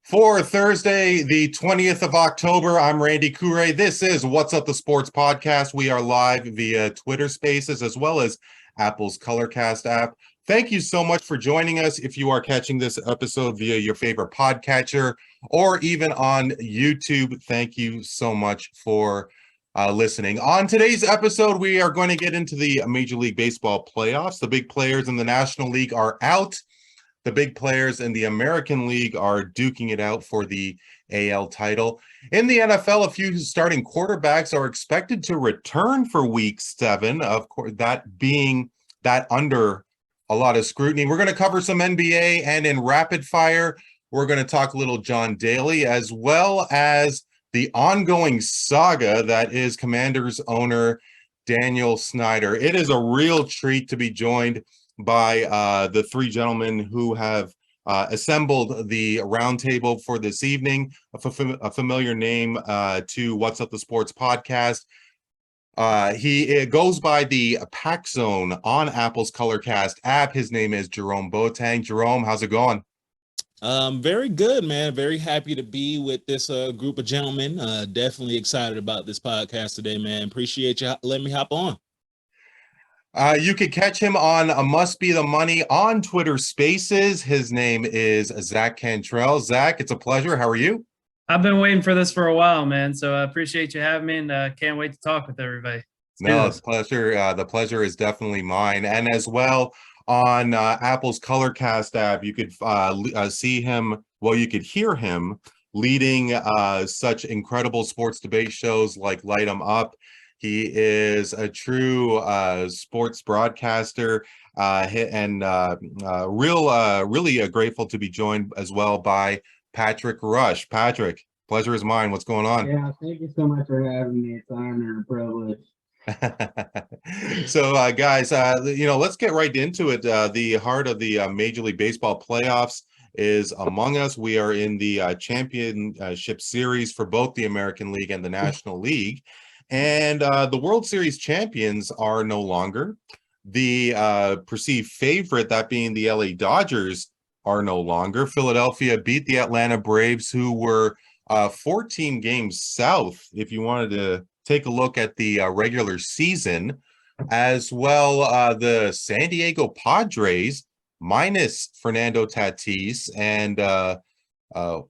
For Thursday, the 20th of October, I'm Randy Kure. This is What's Up the Sports podcast. We are live via Twitter Spaces as well as Apple's Colorcast app. Thank you so much for joining us. If you are catching this episode via your favorite podcatcher or even on YouTube, thank you so much for listening. On today's episode, we are going to get into the Major League Baseball playoffs. The big players in the National League are out. The big players in the American League are duking it out for the AL title. In the NFL, a few starting quarterbacks are expected to return for Week 7, of course, that being that under a lot of scrutiny. We're going to cover some NBA, and in rapid fire, we're going to talk a little John Daly, as well as the ongoing saga that is Commanders owner Daniel Snyder. It is a real treat to be joined by the three gentlemen who have assembled the roundtable for this evening, a familiar name to What's Up the Sports podcast. He goes by the Pack Zone on Apple's Colorcast app. His name is Jerome Boateng. Jerome, how's it going? Very good, man. Very happy to be with this group of gentlemen. Definitely excited about this podcast today, man. Appreciate you letting me hop on. You could catch him on Must Be the Money on Twitter Spaces. His name is Zach Cantrell. Zach, it's a pleasure. How are you? I've been waiting for this for a while, man. So I appreciate you having me, and can't wait to talk with everybody. It's a pleasure. The pleasure is definitely mine. And as well, on Apple's Colorcast app, you could see him. Well, you could hear him leading such incredible sports debate shows like Light 'Em Up. He is a true sports broadcaster and really grateful to be joined as well by Patrick Ruch. Patrick, pleasure is mine. What's going on? Yeah, thank you so much for having me. It's an honor and a privilege. So, guys, let's get right into it. The heart of the Major League Baseball playoffs is among us. We are in the championship series for both the American League and the National League. And the World Series champions are no longer. The perceived favorite, that being the LA Dodgers, are no longer. Philadelphia beat the Atlanta Braves, who were 14 games south, if you wanted to take a look at the regular season. As well, the San Diego Padres, minus Fernando Tatis and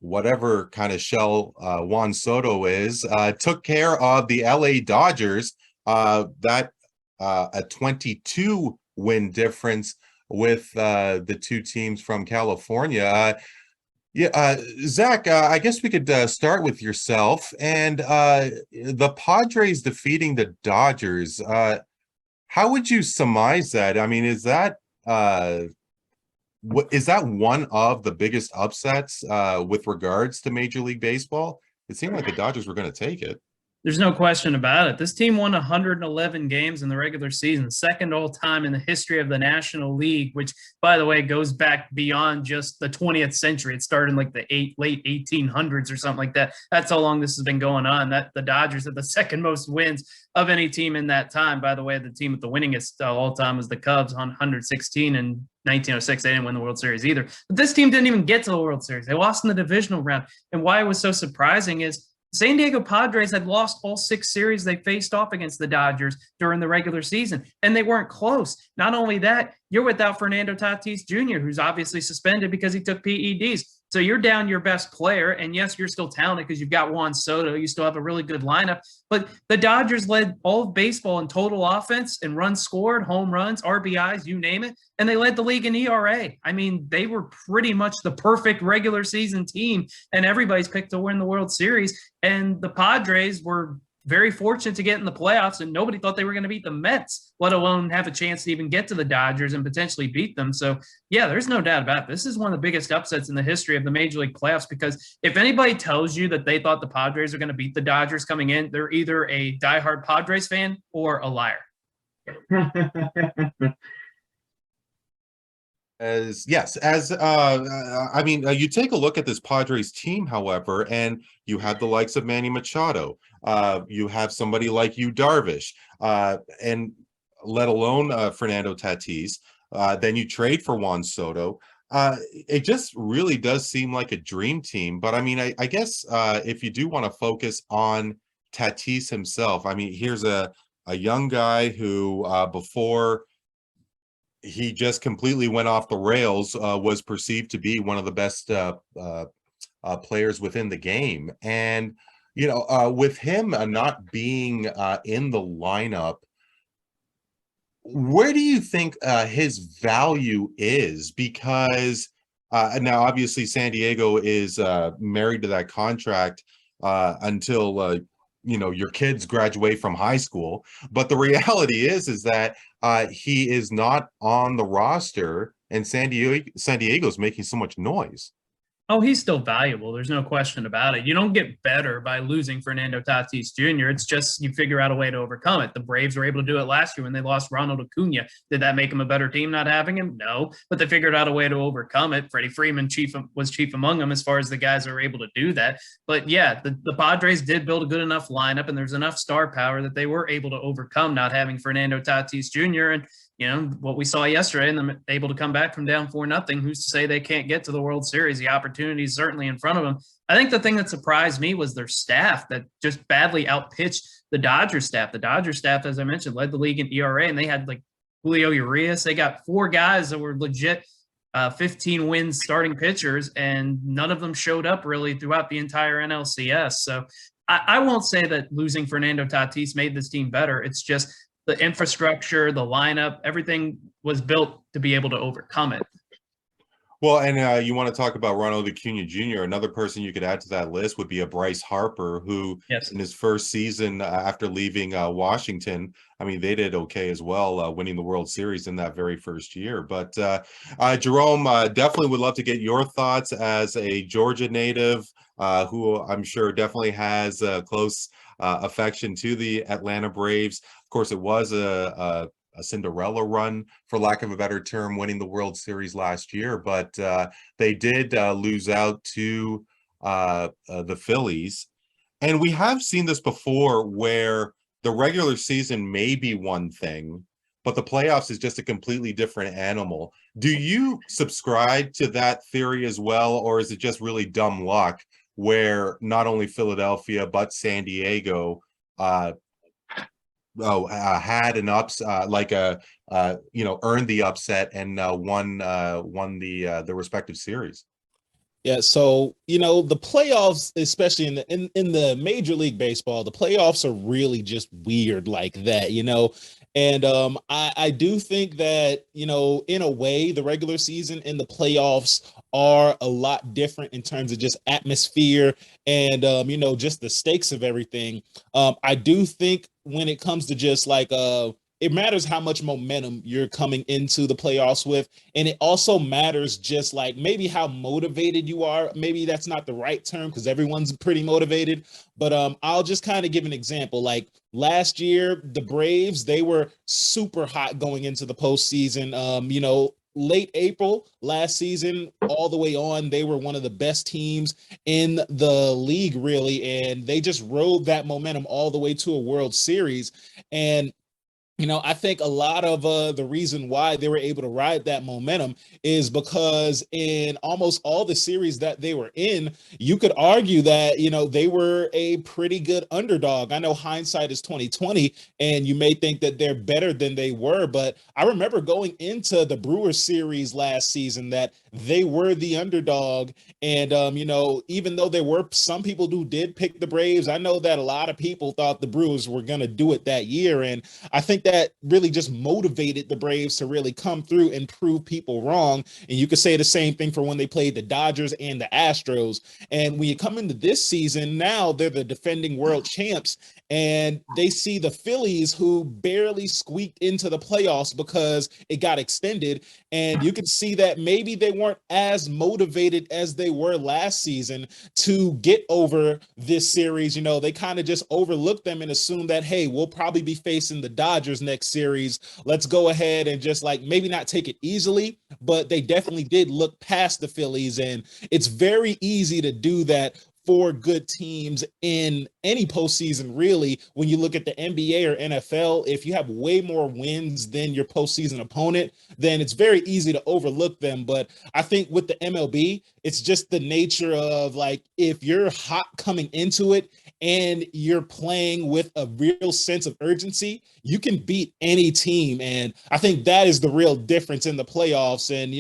whatever kind of shell Juan Soto is, took care of the LA Dodgers, that a 22 win difference with the two teams from California. Zach, I guess we could start with yourself and the Padres defeating the Dodgers. How would you surmise that? I mean, is that one of the biggest upsets with regards to Major League Baseball? It seemed like the Dodgers were going to take it. There's no question about it. This team won 111 games in the regular season, second all time in the history of the National League, which, by the way, goes back beyond just the 20th century. It started in like the late 1800s or something like that. That's how long this has been going on. That the Dodgers have the second most wins of any team in that time. By the way, the team with the winningest all time was the Cubs on 116 in 1906. They didn't win the World Series either. But this team didn't even get to the World Series. They lost in the divisional round. And why it was so surprising is San Diego Padres had lost all 6 series they faced off against the Dodgers during the regular season, and they weren't close. Not only that, you're without Fernando Tatis Jr., who's obviously suspended because he took PEDs. So you're down your best player, and yes, you're still talented because you've got Juan Soto. You still have a really good lineup, but the Dodgers led all of baseball in total offense and runs scored, home runs, RBIs, you name it, and they led the league in ERA. I mean, they were pretty much the perfect regular season team, and everybody's picked to win the World Series, and the Padres were very fortunate to get in the playoffs, and nobody thought they were going to beat the Mets, let alone have a chance to even get to the Dodgers and potentially beat them. So, yeah, there's no doubt about it. This is one of the biggest upsets in the history of the Major League playoffs, because if anybody tells you that they thought the Padres are going to beat the Dodgers coming in, they're either a diehard Padres fan or a liar. You take a look at this Padres team, however, and you have the likes of Manny Machado. You have somebody like Yu Darvish, and let alone Fernando Tatis. Then you trade for Juan Soto. It just really does seem like a dream team. But I mean, I guess if you do want to focus on Tatis himself, I mean, here's a young guy who before he just completely went off the rails, was perceived to be one of the best players within the game. And, with him not being in the lineup, where do you think his value is? Because now, obviously, San Diego is married to that contract until your kids graduate from high school. But the reality is that he is not on the roster, and San Diego is making so much noise. Oh, he's still valuable. There's no question about it. You don't get better by losing Fernando Tatis Jr. It's just you figure out a way to overcome it. The Braves were able to do it last year when they lost Ronald Acuna. Did that make them a better team not having him? No, but they figured out a way to overcome it. Freddie Freeman was chief among them as far as the guys that were able to do that. But yeah, the Padres did build a good enough lineup, and there's enough star power that they were able to overcome not having Fernando Tatis Jr. And what we saw yesterday, and them able to come back from down 4-0. Who's to say they can't get to the World Series? The opportunity is certainly in front of them. I think the thing that surprised me was their staff that just badly outpitched the Dodgers staff. The Dodgers staff, as I mentioned, led the league in ERA, and they had like Julio Urias. They got 4 guys that were legit 15 wins starting pitchers, and none of them showed up really throughout the entire NLCS. So I won't say that losing Fernando Tatis made this team better. It's just the infrastructure, the lineup, everything was built to be able to overcome it. Well, and you want to talk about Ronald Acuna Jr. Another person you could add to that list would be a Bryce Harper, who in his first season after leaving Washington, I mean, they did okay as well, winning the World Series in that very first year. But Jerome, definitely would love to get your thoughts as a Georgia native who I'm sure definitely has a close affection to the Atlanta Braves. Of course, it was a Cinderella run, for lack of a better term, winning the World Series last year, but they did lose out to the Phillies. And we have seen this before where the regular season may be one thing, but the playoffs is just a completely different animal. Do you subscribe to that theory as well, or is it just really dumb luck where not only Philadelphia but San Diego had an earned the upset and won the respective series? Yeah, so the playoffs, especially in the Major League Baseball, the playoffs are really just weird like that, And I do think that, in a way, the regular season and the playoffs are a lot different in terms of just atmosphere and, just the stakes of everything. I do think when it comes to just like it matters how much momentum you're coming into the playoffs with. And it also matters just like maybe how motivated you are. Maybe that's not the right term because everyone's pretty motivated. But I'll just kind of give an example. Like last year, the Braves, they were super hot going into the postseason. Late April last season, all the way on, they were one of the best teams in the league, really. And they just rode that momentum all the way to a World Series. And I think a lot of the reason why they were able to ride that momentum is because in almost all the series that they were in, you could argue that, they were a pretty good underdog. I know hindsight is 2020 and you may think that they're better than they were, but I remember going into the Brewers series last season that they were the underdog. And, even though there were some people who did pick the Braves, I know that a lot of people thought the Brewers were going to do it that year. And I think that really just motivated the Braves to really come through and prove people wrong. And you could say the same thing for when they played the Dodgers and the Astros. And when you come into this season, now they're the defending world champs. And they see the Phillies, who barely squeaked into the playoffs because it got extended. And you can see that maybe they weren't as motivated as they were last season to get over this series. They kind of just overlooked them and assumed that, hey, we'll probably be facing the Dodgers next series. Let's go ahead and just like maybe not take it easily, but they definitely did look past the Phillies. And it's very easy to do that for good teams in any postseason, really. When you look at the NBA or NFL, if you have way more wins than your postseason opponent, then it's very easy to overlook them. But I think with the MLB, it's just the nature of, like, if you're hot coming into it and you're playing with a real sense of urgency, you can beat any team. And I think that is the real difference in the playoffs. And,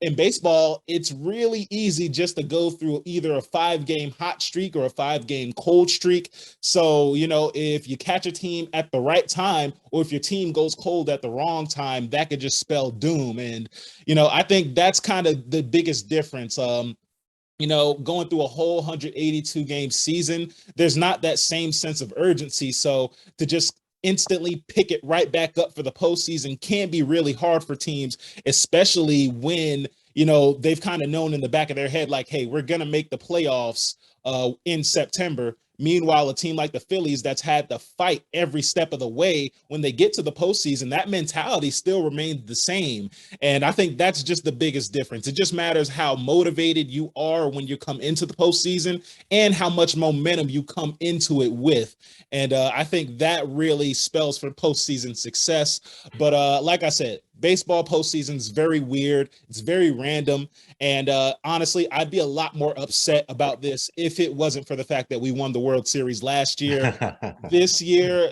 in baseball, it's really easy just to go through either a 5-game hot streak or a 5-game cold streak. So, if you catch a team at the right time, or if your team goes cold at the wrong time, that could just spell doom. And, I think that's kind of the biggest difference. Going through a whole 182 game season, there's not that same sense of urgency. So to just instantly pick it right back up for the postseason can be really hard for teams, especially when, they've kind of known in the back of their head, like, hey, we're going to make the playoffs in September. Meanwhile, a team like the Phillies that's had to fight every step of the way, when they get to the postseason, that mentality still remains the same. And I think that's just the biggest difference. It just matters how motivated you are when you come into the postseason and how much momentum you come into it with. And I think that really spells for postseason success. But like I said, baseball postseason is very weird. It's very random. And honestly, I'd be a lot more upset about this if it wasn't for the fact that we won the World Series last year. This year,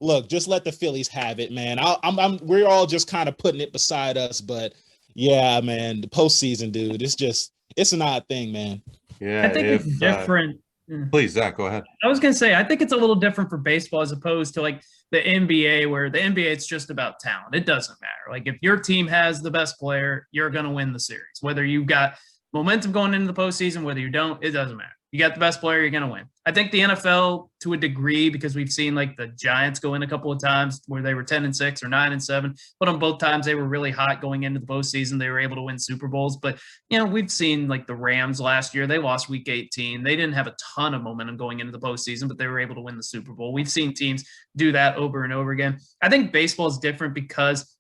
look, just let the Phillies have it, man. We're all just kind of putting it beside us. But yeah, man, the postseason, dude, it's an odd thing, man. Yeah, I think it's different. Please, Zach, go ahead. I was going to say, I think it's a little different for baseball as opposed to like the NBA, where the NBA, it's just about talent. It doesn't matter. Like, if your team has the best player, you're going to win the series. Whether you've got momentum going into the postseason, whether you don't, it doesn't matter. You got the best player, you're going to win. I think the NFL, to a degree, because we've seen like the Giants go in a couple of times where they were 10-6 or 9-7, but on both times they were really hot going into the postseason. They were able to win Super Bowls. But, we've seen like the Rams last year. They lost week 18. They didn't have a ton of momentum going into the postseason, but they were able to win the Super Bowl. We've seen teams do that over and over again. I think baseball is different because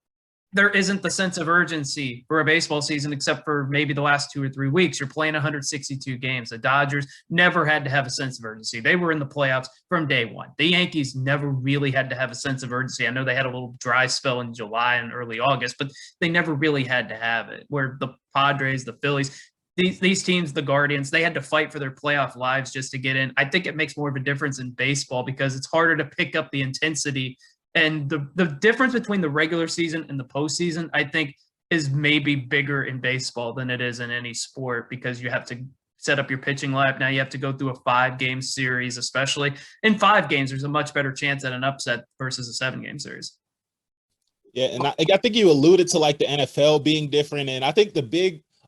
there isn't the sense of urgency for a baseball season, except for maybe the last 2 or 3 weeks. You're playing 162 games. The Dodgers never had to have a sense of urgency. They were in the playoffs from day one. The Yankees never really had to have a sense of urgency. I know they had a little dry spell in July and early August, but they never really had to have it. Where the Padres, the Phillies, these teams, the Guardians, they had to fight for their playoff lives just to get in. I think it makes more of a difference in baseball because it's harder to pick up the intensity. And the difference between the regular season and the postseason, I think, is maybe bigger in baseball than it is in any sport, because you have to set up your pitching lineup. Now you have to go through a 5-game series, especially in 5 games. There's a much better chance at an upset versus a 7-game series. Yeah, and I think you alluded to like the NFL being different, and I think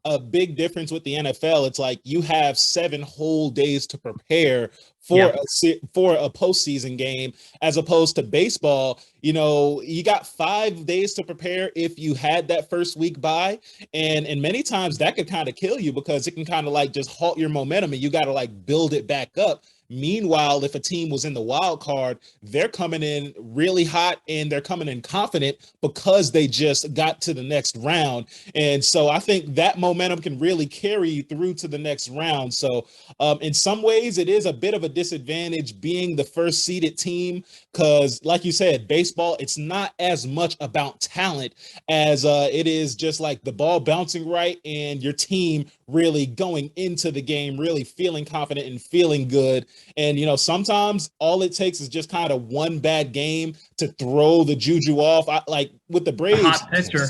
a big difference with the NFL, it's like you have 7 whole days to prepare for a postseason game, as opposed to baseball. You got 5 days to prepare if you had that first week bye, and many times that could kind of kill you because it can kind of like just halt your momentum, and you got to like build it back up. Meanwhile, if a team was in the wild card, they're coming in really hot and they're coming in confident because they just got to the next round. And so I think that momentum can really carry you through to the next round. So in some ways, it is a bit of a disadvantage being the first seeded team because, like you said, baseball, it's not as much about talent as it is just like the ball bouncing right and your team really going into the game, really feeling confident and feeling good. And, sometimes all it takes is just kind of one bad game to throw the juju off. Like with the Braves. A hot pitcher.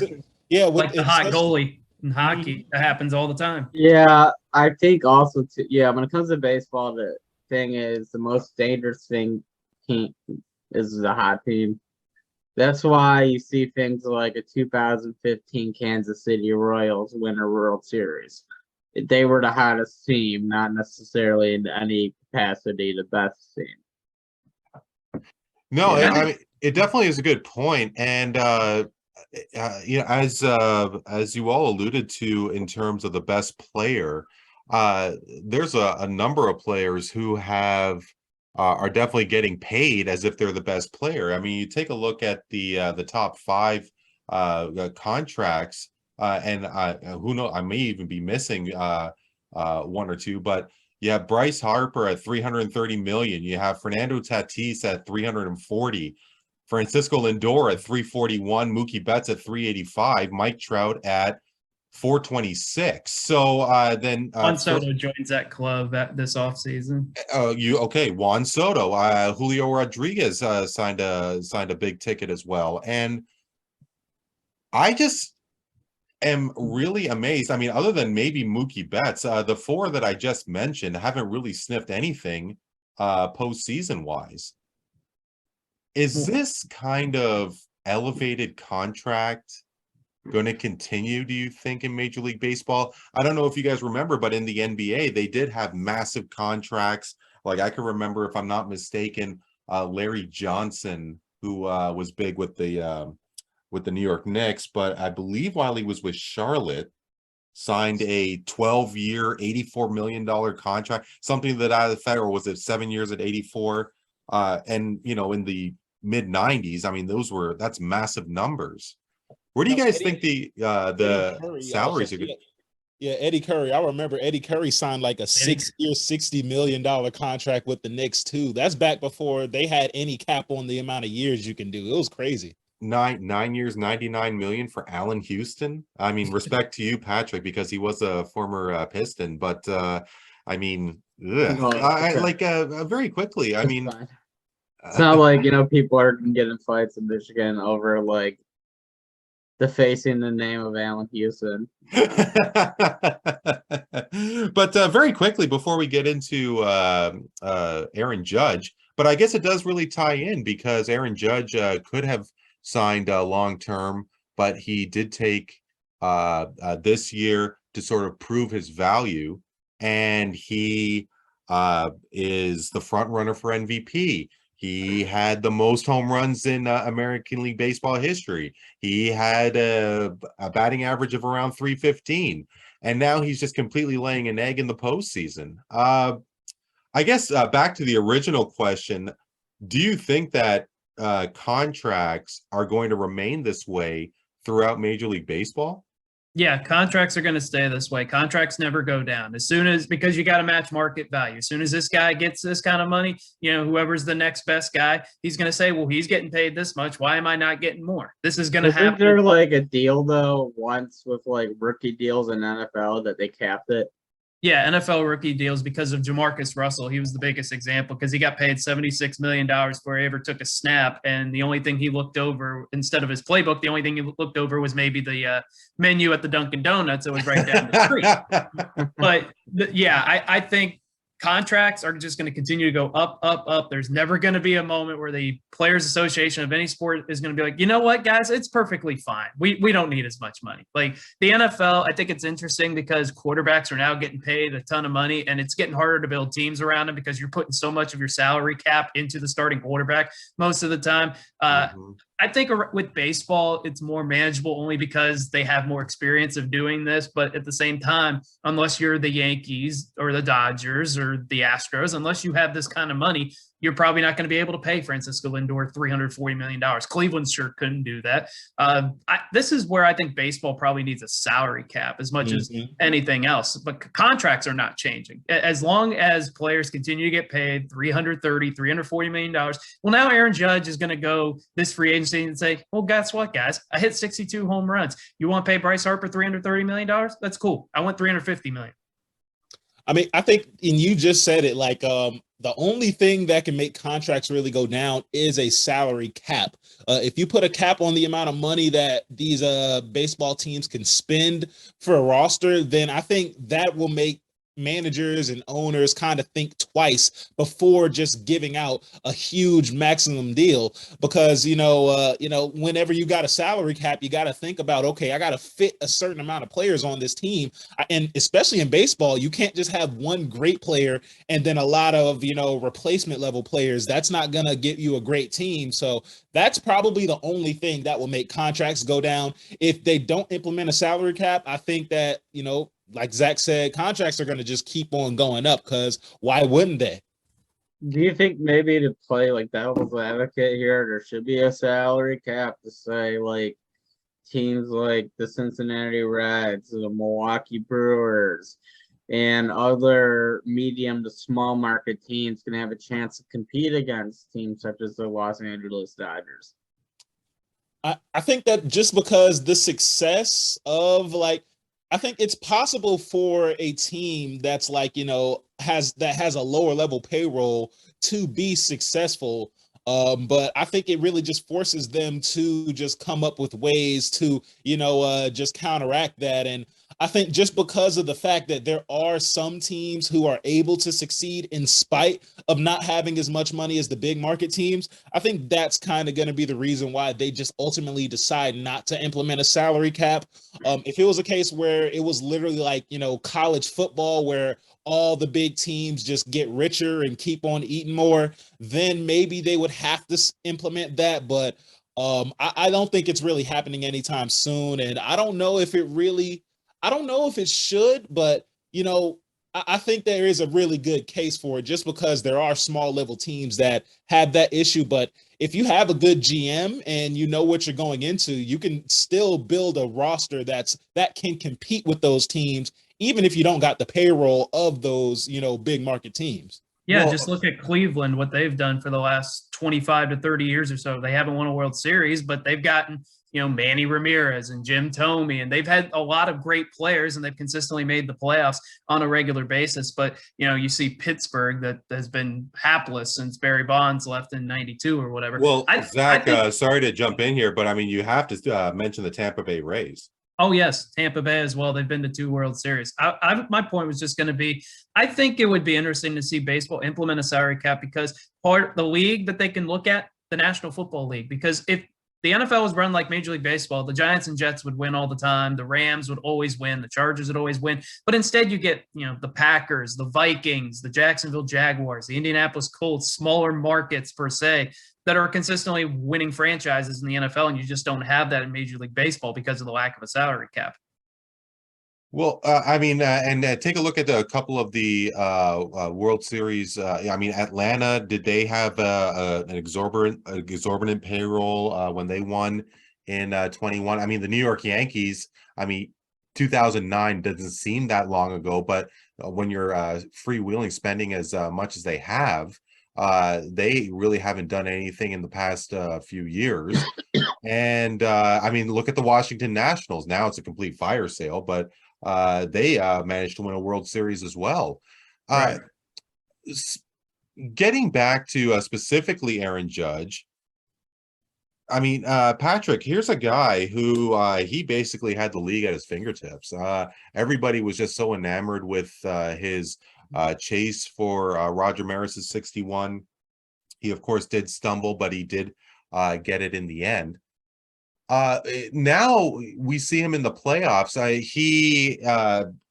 Yeah. Like the hot goalie in hockey. That happens all the time. Yeah, I think also, when it comes to baseball, the thing is the most dangerous thing is the hot team. That's why you see things like a 2015 Kansas City Royals win a World Series. They were the hottest team, not necessarily in any capacity the best team. No, I mean, it definitely is a good point. And, as you all alluded to in terms of the best player, there's a number of players who are definitely getting paid as if they're the best player. I mean, you take a look at the top 5 contracts. And who knows? I may even be missing 1 or 2, but You have Bryce Harper at 330 million. You have Fernando Tatis at 340. Francisco Lindor at 341. Mookie Betts at 385. Mike Trout at 426. So then Juan Soto joins that club this offseason. Juan Soto. Julio Rodriguez signed a big ticket as well. And I just am really amazed. I mean, other than maybe Mookie Betts, the four that I just mentioned haven't really sniffed anything postseason wise. Is this kind of elevated contract going to continue, do you think, in Major League Baseball? I don't know if you guys remember, but in the NBA, they did have massive contracts. Like I can remember, if I'm not mistaken, Larry Johnson, who was big with the New York Knicks, but I believe while he was with Charlotte, signed a 12-year, $84 million contract, something that I thought, or was it 7 years at 84? And, you know, in the mid 90s, I mean, that's massive numbers. Where do you guys think the salaries are going? Yeah, Eddie Curry. I remember Eddie Curry signed like a 6-year, $60 million contract with the Knicks too. That's back before they had any cap on the amount of years you can do. It was crazy. 9 years, 99 million for Allen Houston. I mean, respect to you, Patrick, because he was a former Piston. But I mean, very quickly. I mean, it's not like, you know, people are getting fights in Michigan over like defacing the name of Allen Houston. But very quickly before we get into Aaron Judge, but I guess it does really tie in because Aaron Judge could have signed long term, but he did take this year to sort of prove his value, and he is the front runner for MVP. He had the most home runs in American League Baseball history. He had a batting average of around 315, and now he's just completely laying an egg in the postseason. I guess back to the original question, do you think that contracts are going to remain this way throughout Major League Baseball? Yeah, contracts are going to stay this way. Contracts never go down. Because you got to match market value. As soon as this guy gets this kind of money, you know, whoever's the next best guy, he's going to say, well, he's getting paid this much. Why am I not getting more? This is going to happen. Isn't there like a deal though once with like rookie deals in NFL that they capped it? Yeah, NFL rookie deals because of Jamarcus Russell. He was the biggest example because he got paid $76 million before he ever took a snap. And the only thing he looked over, instead of his playbook, the only thing he looked over was maybe the menu at the Dunkin' Donuts that was right down the street. But I think contracts are just going to continue to go up, up, up. There's never going to be a moment where the Players Association of any sport is going to be like, you know what, guys, it's perfectly fine. We don't need as much money. Like the NFL, I think it's interesting because quarterbacks are now getting paid a ton of money, and it's getting harder to build teams around them because you're putting so much of your salary cap into the starting quarterback most of the time. I think with baseball, it's more manageable only because they have more experience of doing this. But at the same time, unless you're the Yankees or the Dodgers or the Astros, unless you have this kind of money, you're probably not going to be able to pay Francisco Lindor $340 million. Cleveland sure couldn't do that. This is where I think baseball probably needs a salary cap as much as anything else. But contracts are not changing. As long as players continue to get paid $340 million. Well, now Aaron Judge is going to go this free agency and say, well, guess what, guys? I hit 62 home runs. You want to pay Bryce Harper $330 million? That's cool. I want $350 million. I mean, I think, and you just said it, like the only thing that can make contracts really go down is a salary cap. If you put a cap on the amount of money that these baseball teams can spend for a roster, then I think that will make managers and owners kind of think twice before just giving out a huge maximum deal, because whenever you got a salary cap, you got to think about, okay, I got to fit a certain amount of players on this team, and especially in baseball, you can't just have one great player and then a lot of replacement level players. That's not gonna get you a great team. So that's probably the only thing that will make contracts go down. If they don't implement a salary cap, I think that like Zach said, contracts are going to just keep on going up, because why wouldn't they? Do you think maybe to play like devil's advocate here, there should be a salary cap to say like teams like the Cincinnati Reds, the Milwaukee Brewers, and other medium to small market teams can have a chance to compete against teams such as the Los Angeles Dodgers. I think that just because the success of I think it's possible for a team that's has a lower level payroll to be successful. But I think it really just forces them to just come up with ways to, just counteract that. And I think just because of the fact that there are some teams who are able to succeed in spite of not having as much money as the big market teams, I think that's kind of going to be the reason why they just ultimately decide not to implement a salary cap. If it was a case where it was literally college football where all the big teams just get richer and keep on eating more, then maybe they would have to implement that. But I don't think it's really happening anytime soon. And I don't know if it should, but I think there is a really good case for it just because there are small level teams that have that issue. But if you have a good GM and you know what you're going into, you can still build a roster that can compete with those teams, even if you don't got the payroll of those, big market teams. Yeah, just look at Cleveland, what they've done for the last 25 to 30 years or so. They haven't won a World Series, but they've gotten, Manny Ramirez and Jim Thome, and they've had a lot of great players, and they've consistently made the playoffs on a regular basis. But, you see Pittsburgh that has been hapless since Barry Bonds left in 92 or whatever. Well, Zach, sorry to jump in here, but I mean, you have to mention the Tampa Bay Rays. Oh, yes, Tampa Bay as well. They've been to 2 World Series. My point was just going to be, I think it would be interesting to see baseball implement a salary cap because part of the league that they can look at, the National Football League, because if the NFL was run like Major League Baseball, the Giants and Jets would win all the time. The Rams would always win. The Chargers would always win. But instead you get, the Packers, the Vikings, the Jacksonville Jaguars, the Indianapolis Colts, smaller markets per se, that are consistently winning franchises in the NFL, and you just don't have that in Major League Baseball because of the lack of a salary cap. Well, and take a look at a couple of the World Series. Atlanta, did they have an exorbitant payroll when they won in 21? I mean, the New York Yankees, 2009 doesn't seem that long ago, but when you're freewheeling spending as much as they have, they really haven't done anything in the past few years. And look at the Washington Nationals. Now it's a complete fire sale, but they managed to win a World Series as well. Right. Getting back to specifically Aaron Judge, Patrick, here's a guy who he basically had the league at his fingertips. Everybody was just so enamored with his chase for Roger Maris's 61. He, of course, did stumble, but he did get it in the end. Now we see him in the playoffs. He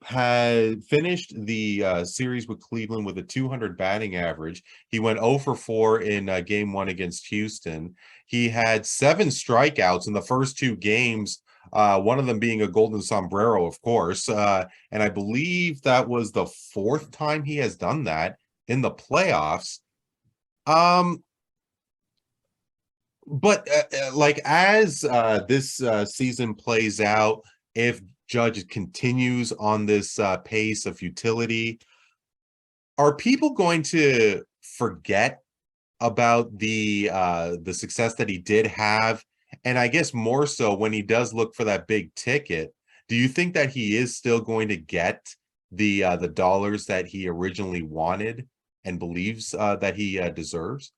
had finished the series with Cleveland with a 200 batting average. He went 0 for 4 in game 1 against Houston. He had 7 strikeouts in the first 2 games, one of them being a golden sombrero, of course. And I believe that was the 4th time he has done that in the playoffs. But as this season plays out, if Judge continues on this pace of futility, are people going to forget about the success that he did have? And I guess more so when he does look for that big ticket, do you think that he is still going to get the dollars that he originally wanted and believes that he deserves?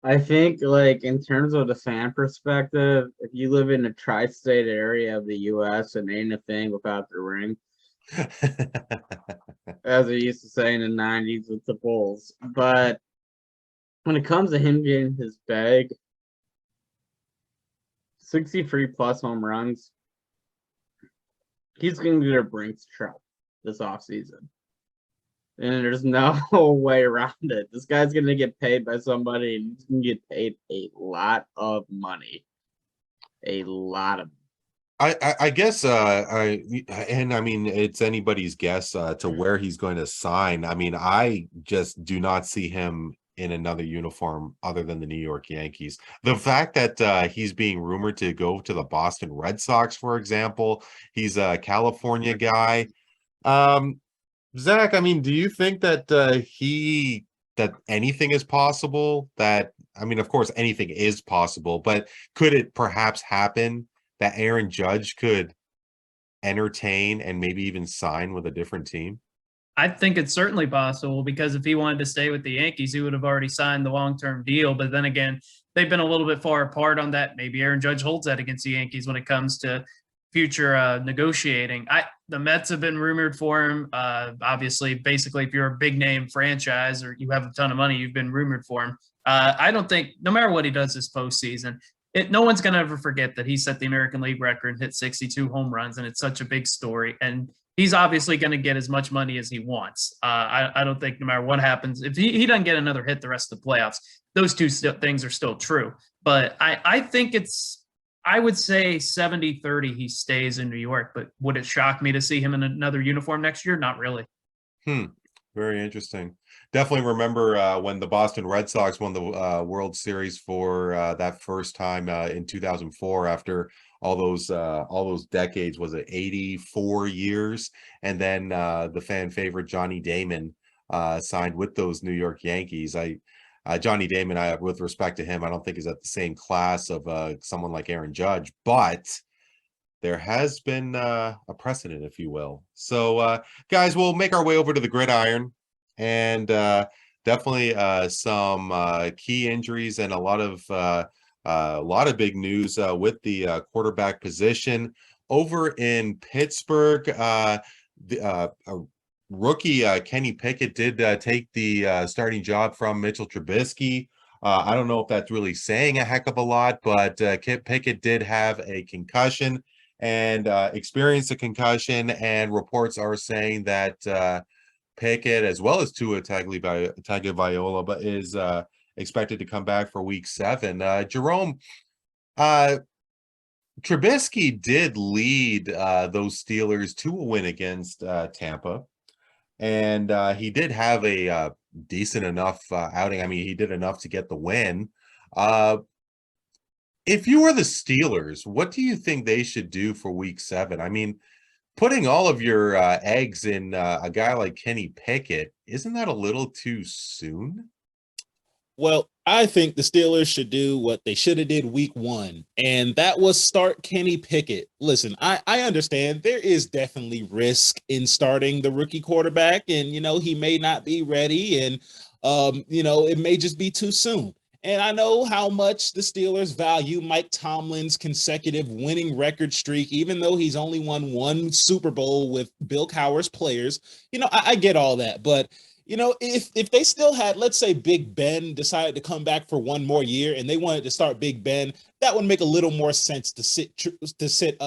I think, in terms of the fan perspective, if you live in a tri-state area of the U.S. and ain't a thing without the ring, as they used to say in the 90s with the Bulls. But when it comes to him getting his bag, 63-plus home runs, he's going to get a Brinks truck this offseason. And there's no way around it. This guy's going to get paid by somebody, and he's going to get paid a lot of money. A lot of I guess it's anybody's guess to where he's going to sign. I just do not see him in another uniform other than the New York Yankees. The fact that he's being rumored to go to the Boston Red Sox, for example, he's a California guy. Zach, I mean, do you think that that anything is possible? That I mean, of course, anything is possible, but could it perhaps happen that Aaron Judge could entertain and maybe even sign with a different team? I think it's certainly possible because if he wanted to stay with the Yankees, he would have already signed the long-term deal. But then again, they've been a little bit far apart on that. Maybe Aaron Judge holds that against the Yankees when it comes to future negotiating. The Mets have been rumored for him. Obviously, basically, if you're a big name franchise or you have a ton of money, you've been rumored for him. I don't think, no matter what he does this postseason, no one's going to ever forget that he set the American League record and hit 62 home runs, and it's such a big story. And he's obviously going to get as much money as he wants. I don't think no matter what happens, if he doesn't get another hit the rest of the playoffs, those two things are still true. But I think I would say 70-30 he stays in New York. But would it shock me to see him in another uniform next year? Not really. Very interesting. Definitely remember when the Boston Red Sox won the World Series for that first time in 2004 after all those decades. Was it 84 years? And then the fan favorite Johnny Damon signed with those New York Yankees. Johnny Damon, with respect to him, I don't think is at the same class of someone like Aaron Judge, but there has been a precedent, if you will. So, guys, we'll make our way over to the gridiron, and definitely some key injuries and a lot of big news with the quarterback position over in Pittsburgh. The rookie Kenny Pickett did take the starting job from Mitchell Trubisky. I don't know if that's really saying a heck of a lot, but Pickett did have a concussion and experienced a concussion, and reports are saying that Pickett, as well as Tua Tagovailoa, but is expected to come back for Week 7. Jerome, Trubisky did lead those Steelers to a win against Tampa, and he did have a decent enough outing. I mean, he did enough to get the win. If you were the Steelers, what do you think they should do for Week 7? I mean, putting all of your eggs in a guy like Kenny Pickett, isn't that a little too soon? Well, I think the Steelers should do what they should have did Week 1, and that was start Kenny Pickett. Listen, I understand there is definitely risk in starting the rookie quarterback, and, he may not be ready, and, it may just be too soon. And I know how much the Steelers value Mike Tomlin's consecutive winning record streak, even though he's only won one Super Bowl with Bill Cowher's players. I get all that. But, if they still had, let's say, Big Ben decided to come back for one more year and they wanted to start Big Ben, that would make a little more sense to sit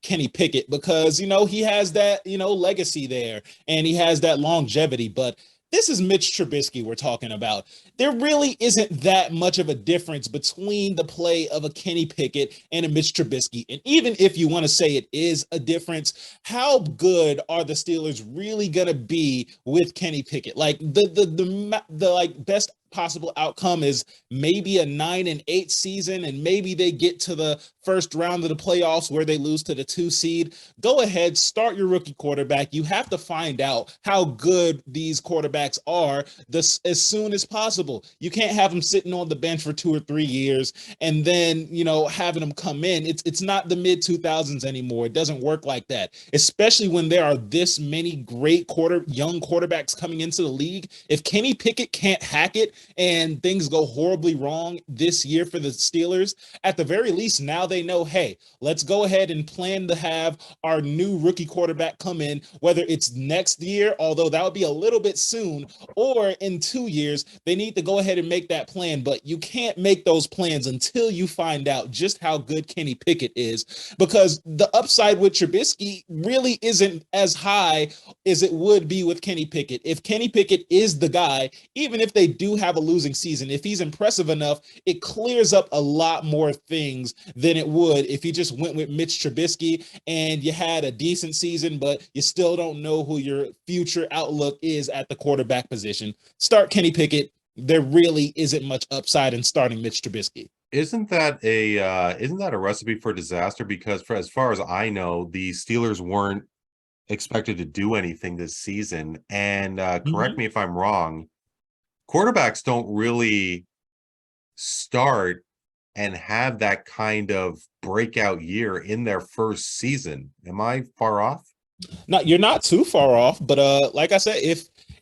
Kenny Pickett because, he has that, legacy there and he has that longevity. But this is Mitch Trubisky we're talking about. There really isn't that much of a difference between the play of a Kenny Pickett and a Mitch Trubisky. And even if you want to say it is a difference, how good are the Steelers really going to be with Kenny Pickett? Like the best possible outcome is maybe a 9-8 season, and maybe they get to the first round of the playoffs where they lose to the 2 seed. Go ahead, start your rookie quarterback. You have to find out how good these quarterbacks are as soon as possible. You can't have them sitting on the bench for 2 or 3 years and then, having them come in. It's not the mid 2000s anymore. It doesn't work like that, especially when there are this many great young quarterbacks coming into the league. If Kenny Pickett can't hack it and things go horribly wrong this year for the Steelers, at the very least, now they know, hey, let's go ahead and plan to have our new rookie quarterback come in, whether it's next year, although that would be a little bit soon, or in 2 years. They need to go ahead and make that plan, but you can't make those plans until you find out just how good Kenny Pickett is, because the upside with Trubisky really isn't as high as it would be with Kenny Pickett. If Kenny Pickett is the guy, even if they do have a losing season, if he's impressive enough, it clears up a lot more things than it would if you just went with Mitch Trubisky and you had a decent season, but you still don't know who your future outlook is at the quarterback position. Start Kenny Pickett. There really isn't much upside in starting Mitch Trubisky. Isn't that a recipe for disaster? Because as far as I know, the Steelers weren't expected to do anything this season. And Mm-hmm. correct me if I'm wrong, quarterbacks don't really start and have that kind of breakout year in their first season. Am I far off? No, you're not too far off, but like I said,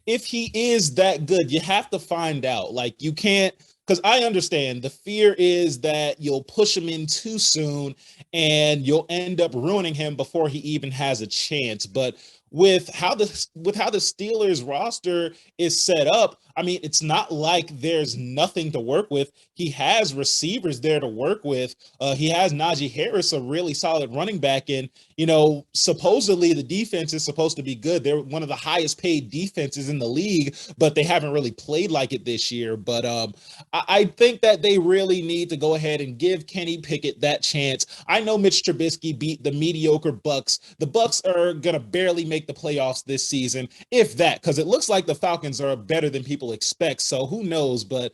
if he is that good, you have to find out. Like you can't, because I understand the fear is that you'll push him in too soon and you'll end up ruining him before he even has a chance. But with how the Steelers roster is set up, I mean, it's not like there's nothing to work with. He has receivers there to work with. He has Najee Harris, a really solid running back, and supposedly the defense is supposed to be good. They're one of the highest paid defenses in the league, but they haven't really played like it this year. But I think that they really need to go ahead and give Kenny Pickett that chance. I know Mitch Trubisky beat the mediocre Bucks. The Bucks are gonna barely make the playoffs this season, if that, because it looks like the Falcons are better than people expect. So who knows? But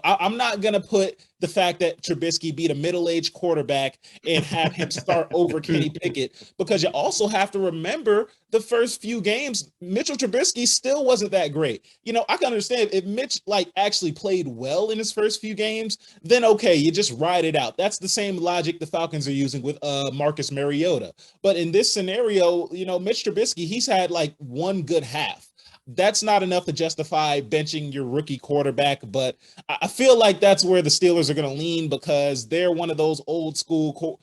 I'm not gonna put the fact that Trubisky beat a middle-aged quarterback and have him start over Kenny Pickett, because you also have to remember the first few games, Mitchell Trubisky still wasn't that great. I can understand if Mitch actually played well in his first few games, then okay, you just ride it out. That's the same logic the Falcons are using with Marcus Mariota. But in this scenario, Mitch Trubisky, he's had one good half. That's not enough to justify benching your rookie quarterback, but I feel like that's where the Steelers are going to lean, because they're one of those old school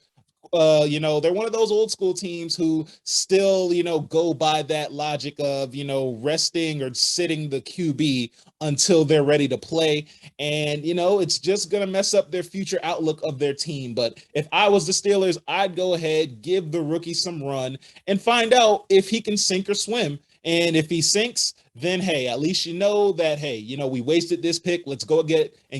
they're one of those old school teams who still, go by that logic of, resting or sitting the QB until they're ready to play. And, it's just going to mess up their future outlook of their team. But if I was the Steelers, I'd go ahead, give the rookie some run and find out if he can sink or swim. And if he sinks, then, hey, at least that, hey, we wasted this pick. Let's go get a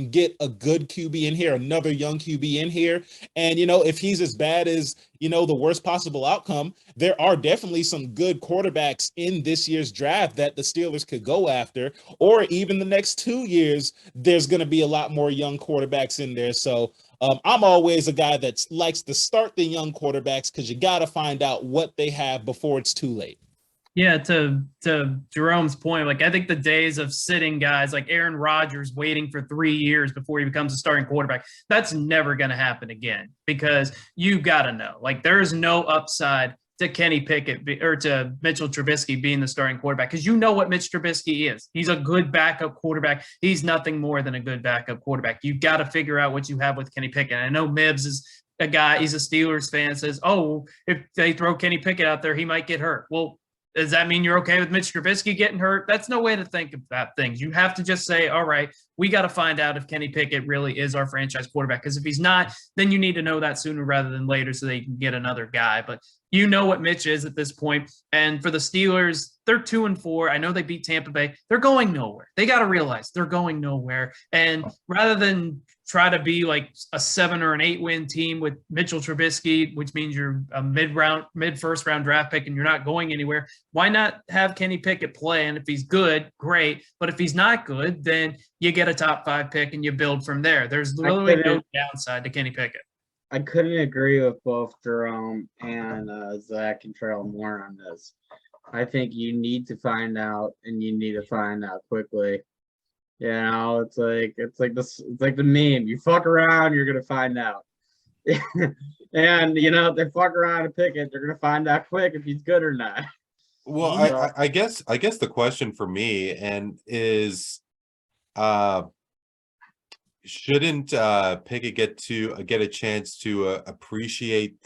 good QB in here, another young QB in here. And, if he's as bad as, the worst possible outcome, there are definitely some good quarterbacks in this year's draft that the Steelers could go after, or even the next 2 years, there's going to be a lot more young quarterbacks in there. So I'm always a guy that likes to start the young quarterbacks, because you got to find out what they have before it's too late. Yeah, to Jerome's point, I think the days of sitting guys like Aaron Rodgers waiting for 3 years before he becomes a starting quarterback, that's never going to happen again, because you got to know, there's no upside to Kenny Pickett or to Mitchell Trubisky being the starting quarterback, because what Mitch Trubisky is. He's a good backup quarterback. He's nothing more than a good backup quarterback. You got to figure out what you have with Kenny Pickett. I know Mibbs is a guy, he's a Steelers fan, says, oh, if they throw Kenny Pickett out there, he might get hurt. Well, does that mean you're okay with Mitch Trubisky getting hurt? That's no way to think about things. You have to just say, all right, we got to find out if Kenny Pickett really is our franchise quarterback. Because if he's not, then you need to know that sooner rather than later so that you can get another guy. But you know what Mitch is at this point. And for the Steelers, they're 2-4. I know they beat Tampa Bay. They're going nowhere. They got to realize they're going nowhere. And rather than try to be a 7 or an 8 win team with Mitchell Trubisky, which means you're a mid first round draft pick and you're not going anywhere, why not have Kenny Pickett play? And if he's good, great. But if he's not good, then you get a top 5 pick and you build from there. There's literally no downside to Kenny Pickett. I couldn't agree with both Jerome and Zach and Cantrell more on this. I think you need to find out, and you need to find out quickly. It's like the meme. You fuck around, you're gonna find out. And if they fuck around and pick it, they're gonna find out quick if he's good or not. Well, I guess the question for me is, shouldn't Pickett get a chance to appreciate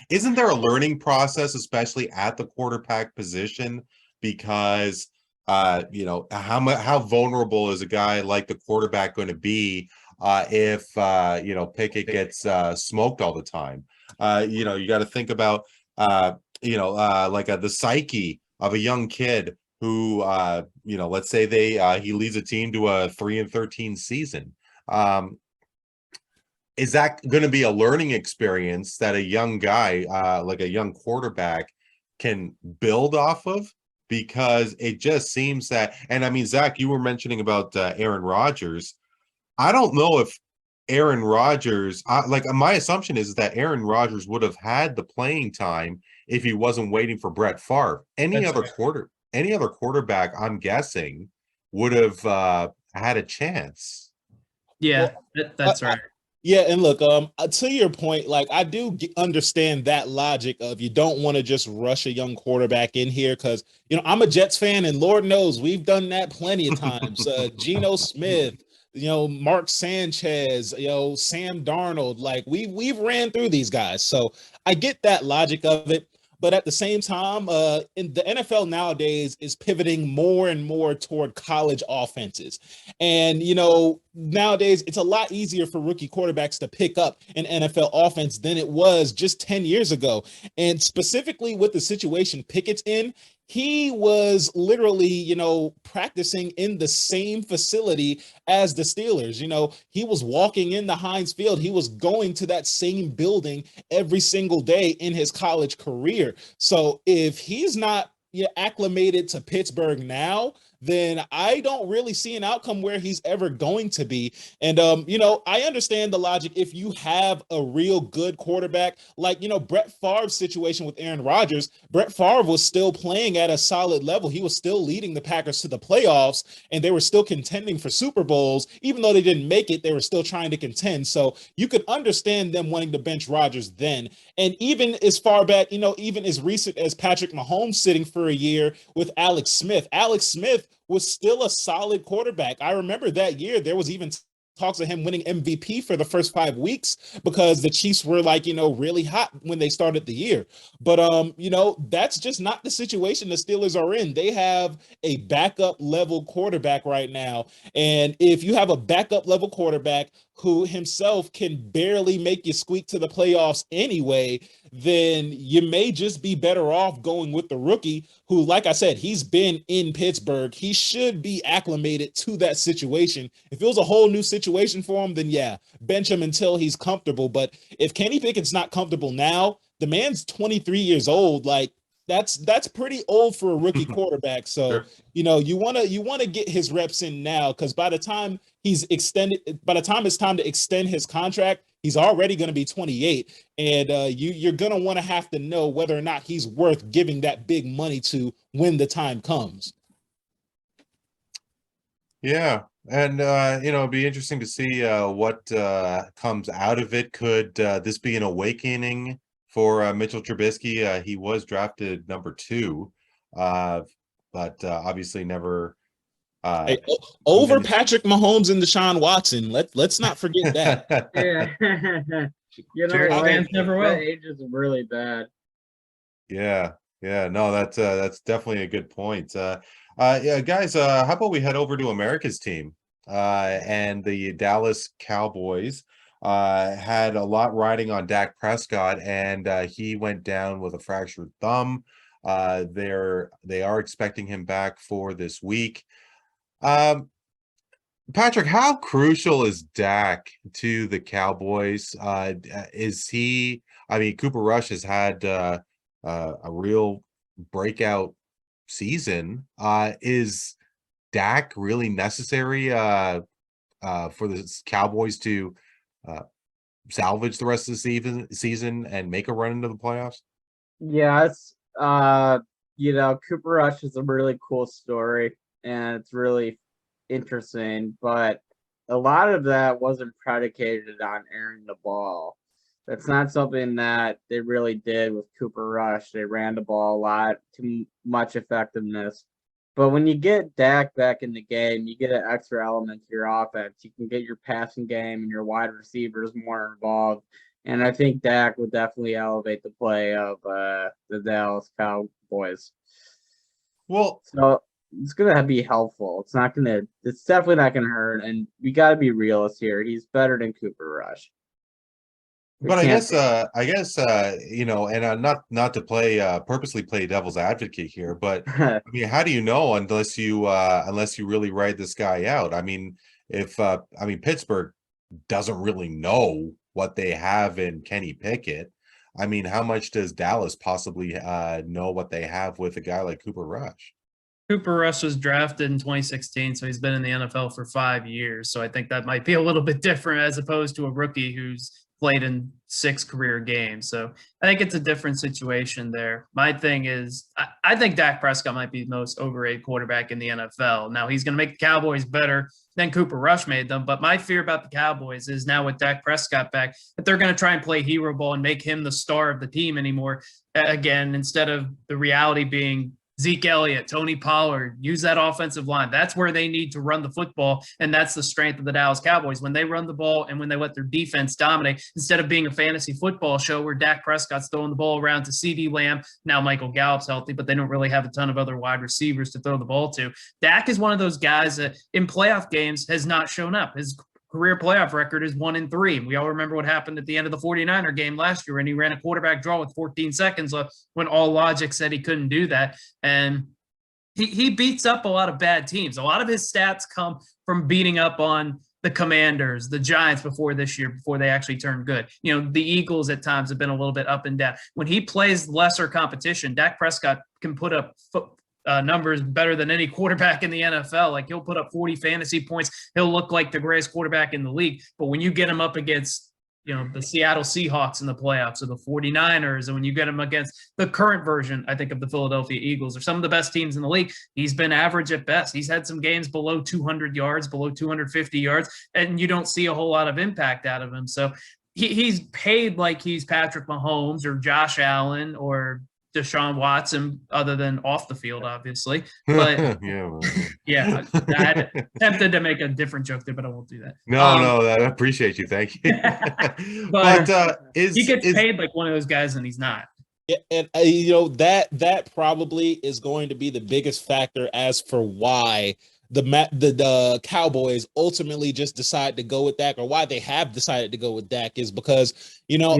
isn't there a learning process, especially at the quarterback position? Because how vulnerable is a guy like the quarterback going to be if Pickett gets smoked all the time? You got to think about the psyche of a young kid who let's say he leads a team to a 3-13 season. Is that going to be a learning experience that a young guy like a young quarterback can build off of? Because it just seems that, and I mean, Zach, you were mentioning about Aaron Rodgers. I don't know if Aaron Rodgers, my assumption is that Aaron Rodgers would have had the playing time if he wasn't waiting for Brett Favre. Any That's other quarterback, I'm guessing, would have had a chance. Yeah, Well, that's right. Yeah, and look, to your point, like I do understand that logic of you don't want to just rush a young quarterback in here because I'm a Jets fan, and Lord knows we've done that plenty of times. Geno Smith, Mark Sanchez, Sam Darnold, like we've ran through these guys, so I get that logic of it. But at the same time, in the NFL nowadays is pivoting more and more toward college offenses. And, nowadays it's a lot easier for rookie quarterbacks to pick up an NFL offense than it was just 10 years ago. And specifically with the situation Pickett's in, he was literally, practicing in the same facility as the Steelers. He was walking in the Heinz Field. He was going to that same building every single day in his college career. So if he's not acclimated to Pittsburgh now, then I don't really see an outcome where he's ever going to be. And, I understand the logic. If you have a real good quarterback, like, Brett Favre's situation with Aaron Rodgers, Brett Favre was still playing at a solid level. He was still leading the Packers to the playoffs, and they were still contending for Super Bowls. Even though they didn't make it, they were still trying to contend. So you could understand them wanting to bench Rodgers then. And even as far back, even as recent as Patrick Mahomes sitting for a year with Alex Smith. Alex Smith was still a solid quarterback. I remember that year there was even talks of him winning MVP for the first 5 weeks because the Chiefs were really hot when they started the year. But that's just not the situation the Steelers are in. They have a backup level quarterback right now. And if you have a backup level quarterback who himself can barely make you squeak to the playoffs anyway, then you may just be better off going with the rookie who, like I said, he's been in Pittsburgh. He should be acclimated to that situation. If it was a whole new situation for him, then yeah, bench him until he's comfortable. But if Kenny Pickett's not comfortable now, the man's 23 years old. Like, that's pretty old for a rookie quarterback. So, Sure. you want to get his reps in now, because by the time it's time to extend his contract, he's already going to be 28, and you're going to want to have to know whether or not he's worth giving that big money to when the time comes. Yeah. And, it'd be interesting to see what comes out of it. Could this be an awakening for Mitchell Trubisky? He was drafted number 2, but obviously never. Hey, over Patrick Mahomes and Deshaun Watson. Let's not forget that. Yeah. Fans never will. That age is really bad. Yeah. No, that's definitely a good point. Yeah, guys, how about we head over to America's team? And the Dallas Cowboys had a lot riding on Dak Prescott, and he went down with a fractured thumb. They are expecting him back for this week. Patrick, how crucial is Dak to the Cowboys? Is he? I mean, Cooper Rush has had a real breakout season. Is Dak really necessary for the Cowboys to salvage the rest of the season and make a run into the playoffs? Yes. Cooper Rush is a really cool story, and it's really interesting, but a lot of that wasn't predicated on airing the ball. That's not something that they really did with Cooper Rush. They ran the ball a lot, too much effectiveness. But when you get Dak back in the game, you get an extra element to your offense. You can get your passing game and your wide receivers more involved. And I think Dak would definitely elevate the play of the Dallas Cowboys. Well, so it's gonna be helpful. It's definitely not gonna hurt. And we gotta be realists here. He's better than Cooper Rush. But I guess, and not to purposely play devil's advocate here, but I mean, how do you know unless you really ride this guy out? I mean, Pittsburgh doesn't really know what they have in Kenny Pickett. I mean, how much does Dallas possibly know what they have with a guy like Cooper Rush? Cooper Rush was drafted in 2016, so he's been in the NFL for 5 years. So I think that might be a little bit different as opposed to a rookie who's played in 6 career games. So I think it's a different situation there. My thing is, I think Dak Prescott might be the most overrated quarterback in the NFL. Now, he's going to make the Cowboys better than Cooper Rush made them. But my fear about the Cowboys is now with Dak Prescott back, that they're going to try and play hero ball and make him the star of the team anymore. Again, instead of the reality being Zeke Elliott, Tony Pollard, use that offensive line. That's where they need to run the football, and that's the strength of the Dallas Cowboys. When they run the ball and when they let their defense dominate, instead of being a fantasy football show where Dak Prescott's throwing the ball around to CeeDee Lamb, now Michael Gallup's healthy, but they don't really have a ton of other wide receivers to throw the ball to. Dak is one of those guys that in playoff games has not shown up. His career playoff record is 1-3. We all remember what happened at the end of the 49er game last year when he ran a quarterback draw with 14 seconds left when all logic said he couldn't do that. And he beats up a lot of bad teams. A lot of his stats come from beating up on the Commanders, the Giants before this year, before they actually turned good. You know, the Eagles at times have been a little bit up and down. When he plays lesser competition, Dak Prescott can put up numbers better than any quarterback in the NFL. Like, he'll put up 40 fantasy points. He'll look like the greatest quarterback in the league. But when you get him up against, you know, the Seattle Seahawks in the playoffs or the 49ers, and when you get him against the current version, I think, of the Philadelphia Eagles or some of the best teams in the league, he's been average at best. He's had some games below 200 yards, below 250 yards, and you don't see a whole lot of impact out of him. So he's paid like he's Patrick Mahomes or Josh Allen or Deshaun Watson, other than off the field, obviously. But yeah, I attempted to make a different joke there, but I won't do that. No, I appreciate you. Thank you. but he gets paid like one of those guys, and he's not. Yeah, and you know, that probably is going to be the biggest factor as for why the Cowboys ultimately just decide to go with Dak, or why they have decided to go with Dak, is because, you know,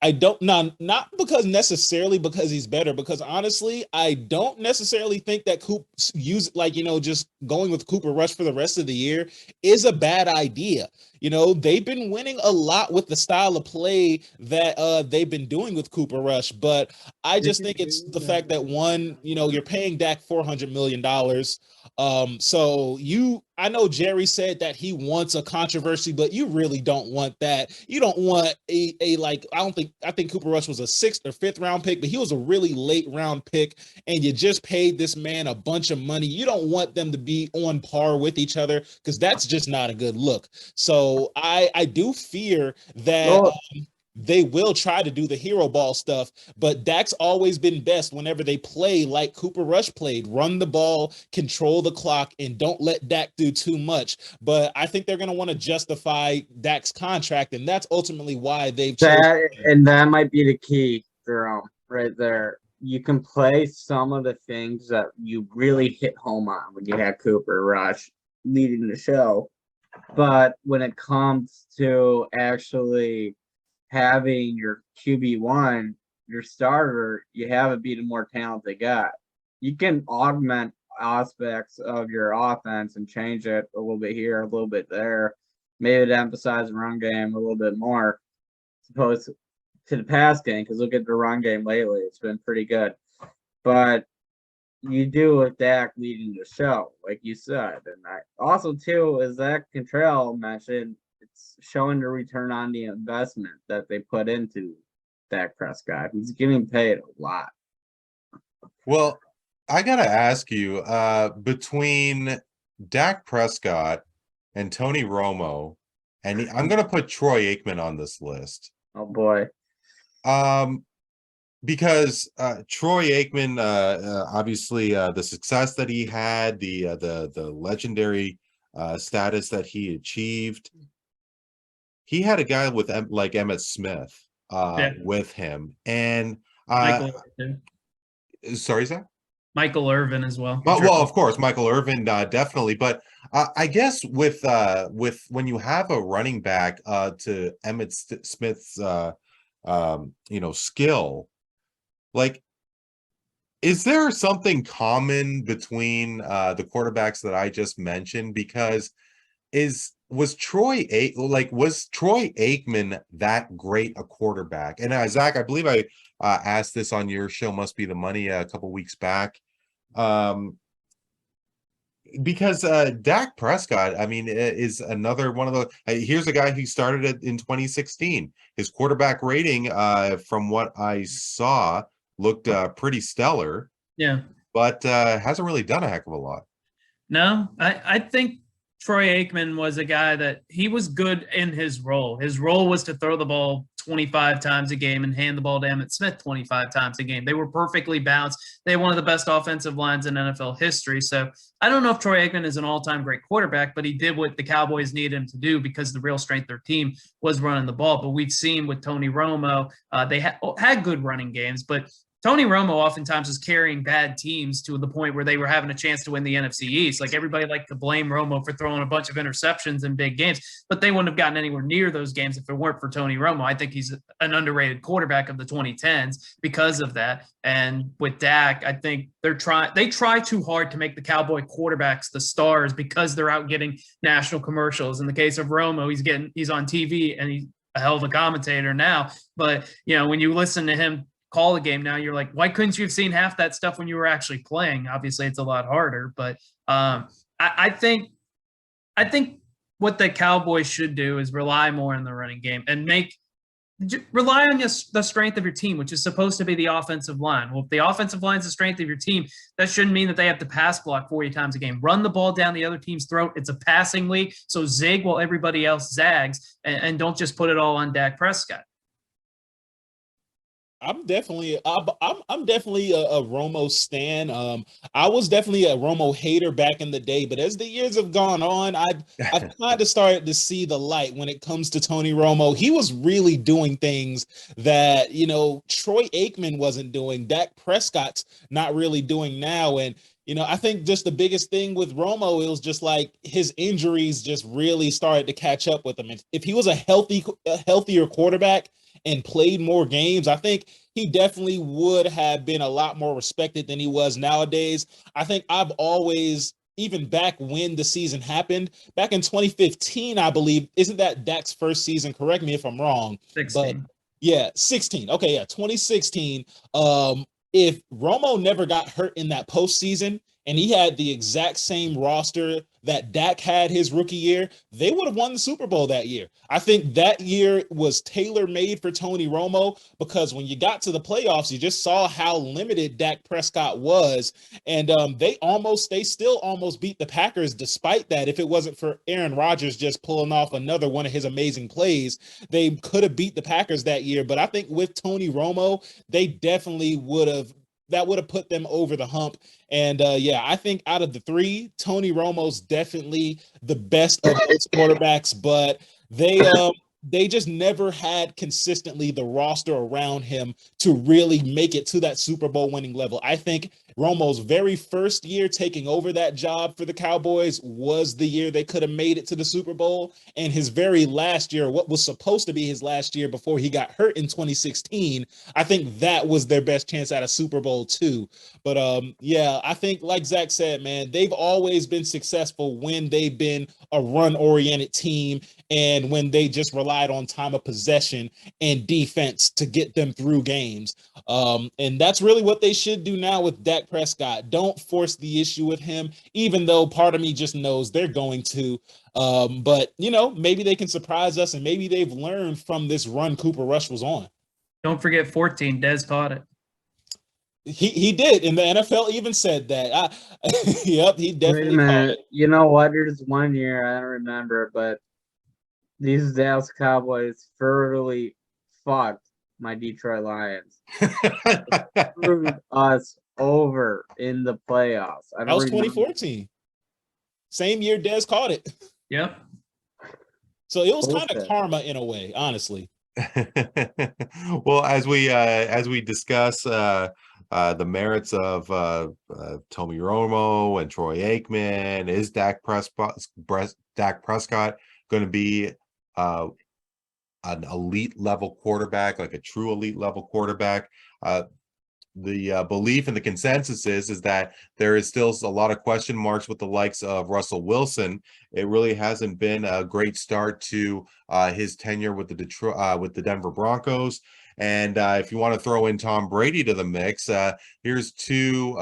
I don't not because necessarily because he's better, because honestly, I don't necessarily think that just going with Cooper Rush for the rest of the year is a bad idea. You know, they've been winning a lot with the style of play that they've been doing with Cooper Rush, but I just think it's the fact that, one, you know, you're paying Dak $400 million. I know Jerry said that he wants a controversy, but you really don't want that. You don't want I think Cooper Rush was a 6th or 5th round pick, but he was a really late round pick, and you just paid this man a bunch of money. You don't want them to be on par with each other, because that's just not a good look. So I do fear that they will try to do the hero ball stuff, but Dak's always been best whenever they play like Cooper Rush played: run the ball, control the clock, and don't let Dak do too much. But I think they're going to want to justify Dak's contract, and that's ultimately why they've chosen. And that might be the key, Jerome, right there. You can play some of the things that you really hit home on when you had Cooper Rush leading the show, but when it comes to actually having your QB1, your starter, you have to be the more talented guy. You can augment aspects of your offense and change it a little bit here, a little bit there, maybe to emphasize the run game a little bit more, as opposed to the pass game, because look at the run game lately. It's been pretty good. But you do with Dak leading the show, like you said. And also, too, as Zach Cantrell mentioned, it's showing the return on the investment that they put into Dak Prescott. He's getting paid a lot. Well, I got to ask you, between Dak Prescott and Tony Romo, and I'm going to put Troy Aikman on this list. Oh, boy. Because Troy Aikman, obviously, the success that he had, the legendary status that he achieved, he had a guy with like Emmitt Smith with him, and sorry, Zach? Michael Irvin as well. Well, of course, Michael Irvin, definitely. But I guess with when you have a running back to Emmitt Smith's skill, like, is there something common between the quarterbacks that I just mentioned? Because was Troy Aikman that great a quarterback? And Zach, I believe I asked this on your show, Must Be the Money, a couple weeks back. Because Dak Prescott, I mean, is another one of the. Here's a guy who started it in 2016. His quarterback rating, from what I saw, looked pretty stellar. Yeah. But hasn't really done a heck of a lot. No, I think Troy Aikman was a guy that he was good in his role. His role was to throw the ball 25 times a game and hand the ball to Emmitt Smith 25 times a game. They were perfectly balanced. They had one of the best offensive lines in NFL history. So I don't know if Troy Aikman is an all-time great quarterback, but he did what the Cowboys needed him to do because the real strength of their team was running the ball. But we've seen with Tony Romo, they had good running games, but Tony Romo oftentimes was carrying bad teams to the point where they were having a chance to win the NFC East. Like everybody liked to blame Romo for throwing a bunch of interceptions in big games, but they wouldn't have gotten anywhere near those games if it weren't for Tony Romo. I think he's an underrated quarterback of the 2010s because of that. And with Dak, I think they try too hard to make the Cowboy quarterbacks the stars because they're out getting national commercials. In the case of Romo, he's on TV and he's a hell of a commentator now. But when you listen to him call a game now, you're like, why couldn't you have seen half that stuff when you were actually playing? Obviously it's a lot harder, but I think what the Cowboys should do is rely more on the running game and rely on the strength of your team, which is supposed to be the offensive line. Well, if the offensive line is the strength of your team, that shouldn't mean that they have to pass block 40 times a game. Run the ball down the other team's throat. It's a passing league, so zig while everybody else zags, and don't just put it all on Dak Prescott. I'm definitely a Romo stan. I was definitely a Romo hater back in the day, but as the years have gone on, I've kind of started to see the light when it comes to Tony Romo. He was really doing things that Troy Aikman wasn't doing. Dak Prescott's not really doing now, and I think just the biggest thing with Romo, it was just like his injuries just really started to catch up with him. And if he was a healthier quarterback and played more games, I think he definitely would have been a lot more respected than he was nowadays. I think I've always, even back when the season happened, back in 2015, I believe, isn't that Dak's first season? Correct me if I'm wrong. 16. But yeah, 16. Okay, yeah, 2016. If Romo never got hurt in that postseason and he had the exact same roster that Dak had his rookie year, they would have won the Super Bowl that year. I think that year was tailor-made for Tony Romo because when you got to the playoffs, you just saw how limited Dak Prescott was. And they still almost beat the Packers despite that. If it wasn't for Aaron Rodgers just pulling off another one of his amazing plays, they could have beat the Packers that year. But I think with Tony Romo, they definitely would have put them over the hump. And I think out of the three, Tony Romo's definitely the best of those quarterbacks, but they just never had consistently the roster around him to really make it to that Super Bowl winning level. I think Romo's very first year taking over that job for the Cowboys was the year they could have made it to the Super Bowl. And his very last year, what was supposed to be his last year before he got hurt in 2016, I think that was their best chance at a Super Bowl too. But I think like Zach said, man, they've always been successful when they've been a run-oriented team and when they just relied on time of possession and defense to get them through games. And that's really what they should do now with Dak Prescott. Don't force the issue with him, even though part of me just knows they're going to. But maybe they can surprise us, and maybe they've learned from this run Cooper Rush was on. Don't forget 14. Dez caught it. He did, and the NFL even said that. Yep, he definitely caught it. You know what? There's one year I don't remember, but these Dallas Cowboys thoroughly fucked my Detroit Lions. Screwed us over in the playoffs. That was 2014. Same year Dez caught it. Yep. So it was kind of karma in a way, honestly. Well, as we discuss the merits of Tony Romo and Troy Aikman, is Dak Prescott going to be an elite level quarterback, like a true elite level quarterback? The belief and the consensus is that there is still a lot of question marks with the likes of Russell Wilson. It really hasn't been a great start to his tenure with the Denver Broncos. And if you want to throw in Tom Brady to the mix, here's two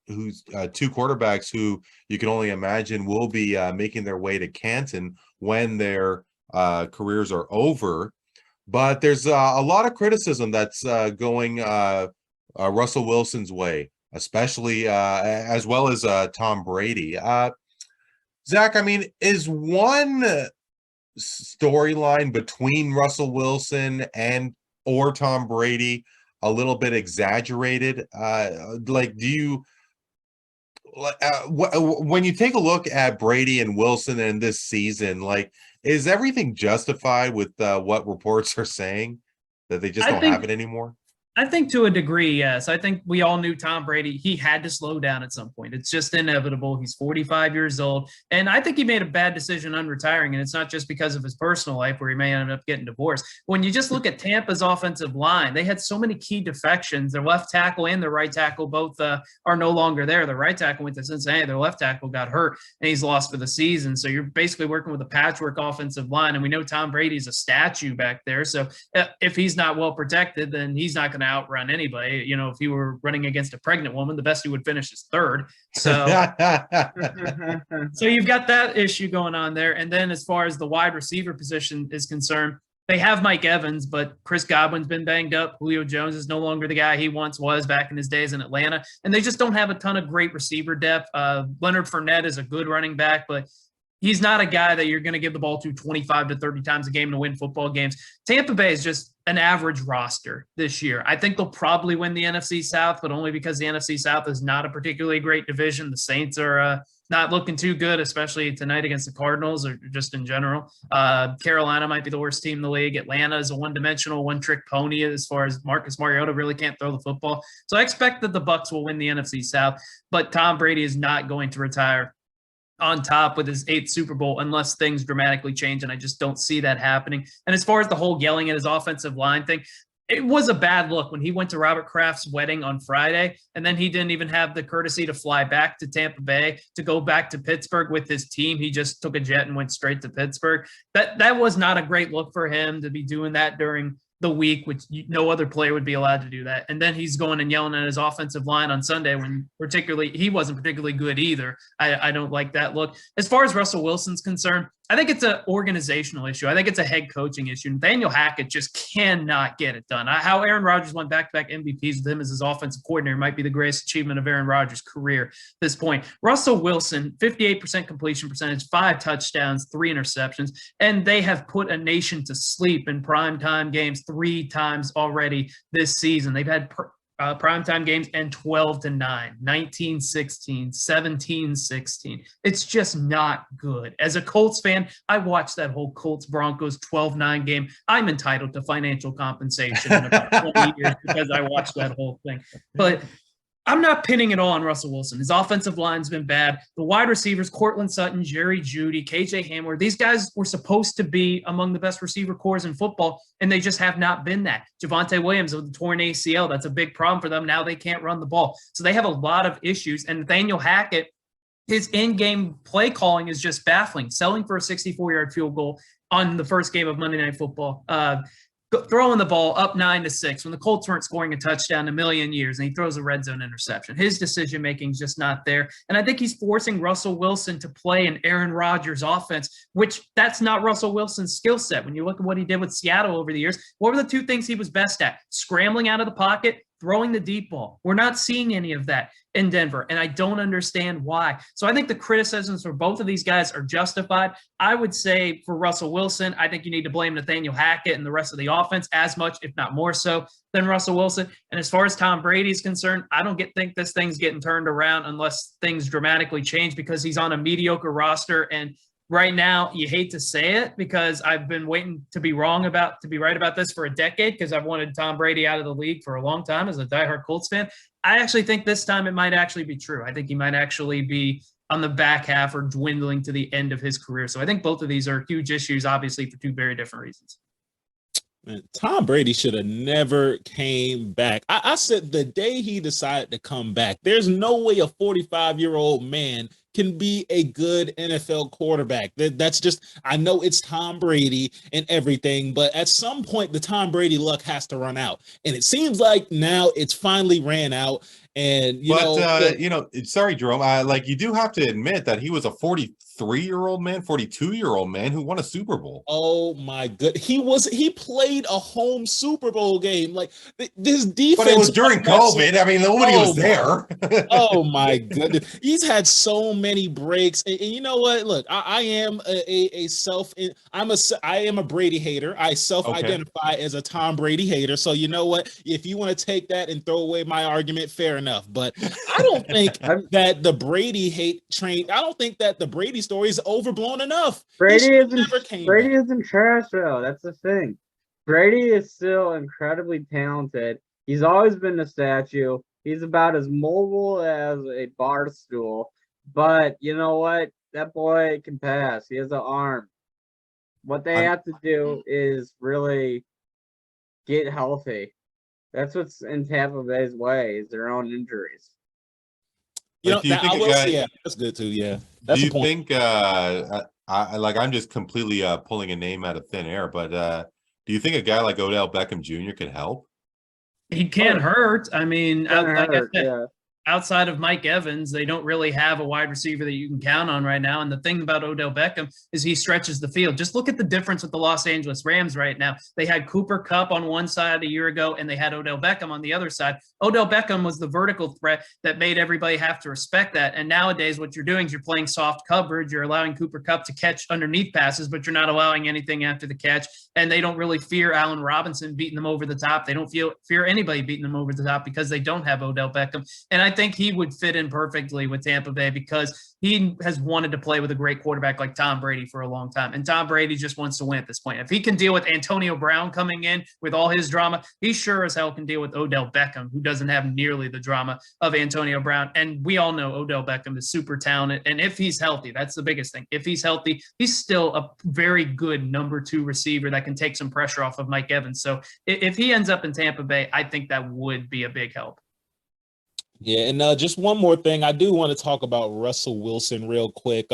two quarterbacks who you can only imagine will be making their way to Canton when their careers are over. But there's a lot of criticism that's going Russell Wilson's way, especially as well as Tom Brady. Zach, I mean, is one storyline between Russell Wilson and or Tom Brady a little bit exaggerated? Like, do you when you take a look at Brady and Wilson in this season, like, is everything justified with what reports are saying that they just don't have it anymore? I think to a degree, yes. I think we all knew Tom Brady. He had to slow down at some point. It's just inevitable. He's 45 years old. And I think he made a bad decision on retiring. And it's not just because of his personal life where he may end up getting divorced. When you just look at Tampa's offensive line, they had so many key defections. Their left tackle and their right tackle both are no longer there. Their right tackle went to Cincinnati. Their left tackle got hurt, and he's lost for the season. So you're basically working with a patchwork offensive line. And we know Tom Brady's a statue back there. So if he's not well protected, then he's not going to outrun anybody. You know, if he were running against a pregnant woman, the best he would finish is third. So, so you've got that issue going on there. And then as far as the wide receiver position is concerned, they have Mike Evans, but Chris Godwin's been banged up. Julio Jones is no longer the guy he once was back in his days in Atlanta. And they just don't have a ton of great receiver depth. Leonard Fournette is a good running back, but he's not a guy that you're going to give the ball to 25 to 30 times a game to win football games. Tampa Bay is just an average roster this year. I think they'll probably win the NFC South, but only because the NFC South is not a particularly great division. The Saints are not looking too good, especially tonight against the Cardinals or just in general. Carolina might be the worst team in the league. Atlanta is a one-dimensional, one-trick pony as far as Marcus Mariota really can't throw the football. So I expect that the Bucs will win the NFC South, but Tom Brady is not going to retire on top with his 8th Super Bowl unless things dramatically change, and I just don't see that happening. And as far as the whole yelling at his offensive line thing, it was a bad look when he went to Robert Kraft's wedding on Friday, and then he didn't even have the courtesy to fly back to Tampa Bay to go back to Pittsburgh with his team. He just took a jet and went straight to Pittsburgh. That was not a great look for him to be doing that during the week, which no other player would be allowed to do that. And then he's going and yelling at his offensive line on Sunday when he wasn't particularly good either. I don't like that look. As far as Russell Wilson's concerned, I think it's an organizational issue. I think it's a head coaching issue. Nathaniel Hackett just cannot get it done. How Aaron Rodgers won back-to-back MVPs with him as his offensive coordinator might be the greatest achievement of Aaron Rodgers' career at this point. Russell Wilson, 58% completion percentage, 5 touchdowns, 3 interceptions, and they have put a nation to sleep in primetime games 3 times already this season. They've had primetime games and 12-9, 19-16, 17-16. It's just not good. As a Colts fan, I watched that whole Colts-Broncos 12-9 game. I'm entitled to financial compensation in about 20 years because I watched that whole thing. But I'm not pinning it all on Russell Wilson. His offensive line's been bad. The wide receivers, Cortland Sutton, Jerry Jeudy, KJ Hamler, these guys were supposed to be among the best receiver cores in football, and they just have not been that. Javonte Williams with the torn ACL, that's a big problem for them. Now they can't run the ball. So they have a lot of issues. And Nathaniel Hackett, his in-game play calling is just baffling. Selling for a 64-yard field goal on the first game of Monday Night Football. Throwing the ball up 9-6 when the Colts weren't scoring a touchdown in a million years, and he throws a red zone interception. His decision-making is just not there. And I think he's forcing Russell Wilson to play an Aaron Rodgers offense, which that's not Russell Wilson's skill set. When you look at what he did with Seattle over the years, what were the 2 things he was best at? Scrambling out of the pocket, throwing the deep ball. We're not seeing any of that in Denver, and I don't understand why. So I think the criticisms for both of these guys are justified. I would say for Russell Wilson, I think you need to blame Nathaniel Hackett and the rest of the offense as much, if not more so, than Russell Wilson. And as far as Tom Brady is concerned, I don't think this thing's getting turned around unless things dramatically change because he's on a mediocre roster. And right now, you hate to say it because I've been waiting to be right about this for a decade because I've wanted Tom Brady out of the league for a long time as a diehard Colts fan. I actually think this time it might actually be true. I think he might actually be on the back half or dwindling to the end of his career. So I think both of these are huge issues, obviously, for 2 very different reasons. Man, Tom Brady should have never came back. I said the day he decided to come back, there's no way a 45-year-old man can be a good NFL quarterback. That's just, I know it's Tom Brady and everything, but at some point the Tom Brady luck has to run out. And it seems like now it's finally ran out. And, sorry, Jerome, like you do have to admit that he was a 43-year-old man, 42-year-old man who won a Super Bowl. Oh my good. He played a home Super Bowl game. Like this defense. But it was during COVID. I mean, nobody was there. Oh my goodness. He's had so many breaks. And you know what? Look, I am I am a Brady hater. I self-identify as a Tom Brady hater. So you know what? If you want to take that and throw away my argument, fair enough. But I don't think that the Brady hate train, I don't think that the Brady story is overblown enough. Brady isn't trash though. That's the thing. Brady is still incredibly talented. He's always been a statue. He's about as mobile as a bar stool. But you know what? That boy can pass. He has an arm. What they have to do is really get healthy. That's what's in Tampa Bay's way, is their own injuries. That's good too. Yeah. That's do you think I'm just completely pulling a name out of thin air, but do you think a guy like Odell Beckham Jr. could help? He can't hurt. I mean, outside of Mike Evans, they don't really have a wide receiver that you can count on right now. And the thing about Odell Beckham is he stretches the field. Just look at the difference with the Los Angeles Rams right now. They had Cooper Kupp on one side a year ago, and they had Odell Beckham on the other side. Odell Beckham was the vertical threat that made everybody have to respect that. And nowadays, what you're doing is you're playing soft coverage. You're allowing Cooper Kupp to catch underneath passes, but you're not allowing anything after the catch. And they don't really fear Allen Robinson beating them over the top. They don't fear anybody beating them over the top because they don't have Odell Beckham. And I think he would fit in perfectly with Tampa Bay because he has wanted to play with a great quarterback like Tom Brady for a long time. And Tom Brady just wants to win at this point. If he can deal with Antonio Brown coming in with all his drama, he sure as hell can deal with Odell Beckham, who doesn't have nearly the drama of Antonio Brown. And we all know Odell Beckham is super talented. And if he's healthy, that's the biggest thing. If he's healthy, he's still a very good number 2 receiver that can take some pressure off of Mike Evans. So if he ends up in Tampa Bay, I think that would be a big help. Yeah, and just one more thing. I do want to talk about Russell Wilson real quick.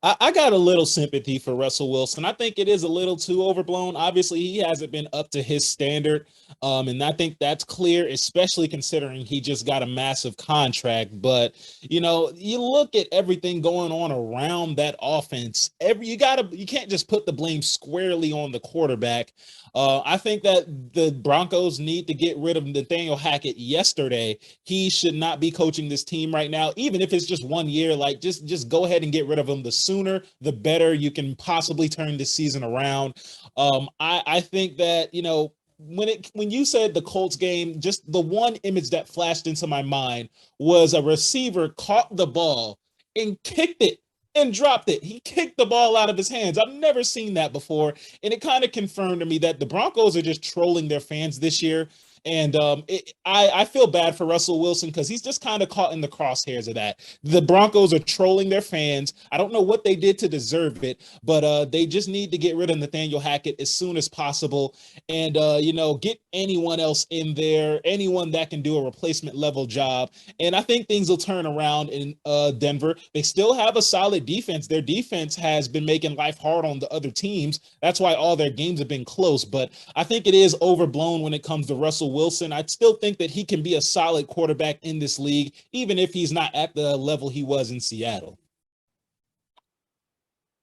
I got a little sympathy for Russell Wilson. I think it is a little too overblown. Obviously, he hasn't been up to his standard, and I think that's clear, especially considering he just got a massive contract. But, you look at everything going on around that offense. You can't just put the blame squarely on the quarterback. I think that the Broncos need to get rid of Nathaniel Hackett yesterday. He should not be coaching this team right now, even if it's just 1 year. Like, just go ahead and get rid of him. The sooner, the better you can possibly turn this season around. I think that, when you said the Colts game, just the one image that flashed into my mind was a receiver caught the ball and kicked it and dropped it. He kicked the ball out of his hands. I've never seen that before. And it kind of confirmed to me that the Broncos are just trolling their fans this year. And I feel bad for Russell Wilson because he's just kind of caught in the crosshairs of that. The Broncos are trolling their fans. I don't know what they did to deserve it, but they just need to get rid of Nathaniel Hackett as soon as possible and, get anyone else in there, anyone that can do a replacement level job. And I think things will turn around in Denver. They still have a solid defense. Their defense has been making life hard on the other teams. That's why all their games have been close. But I think it is overblown when it comes to Russell Wilson. I still think that he can be a solid quarterback in this league, even if he's not at the level he was in Seattle.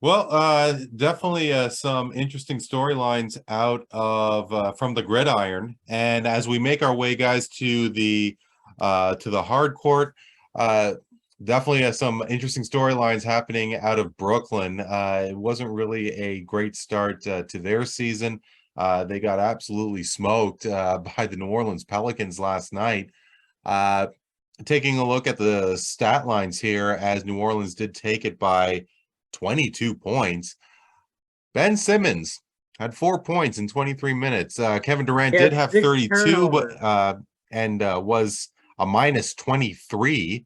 Well, definitely some interesting storylines out of from the gridiron. And as we make our way, guys, to the hard court, definitely some interesting storylines happening out of Brooklyn. It wasn't really a great start to their season. They got absolutely smoked by the New Orleans Pelicans last night. Taking a look at the stat lines here, as New Orleans did take it by 22 points. Ben Simmons had 4 points in 23 minutes. Kevin Durant did have 32, but was a minus 23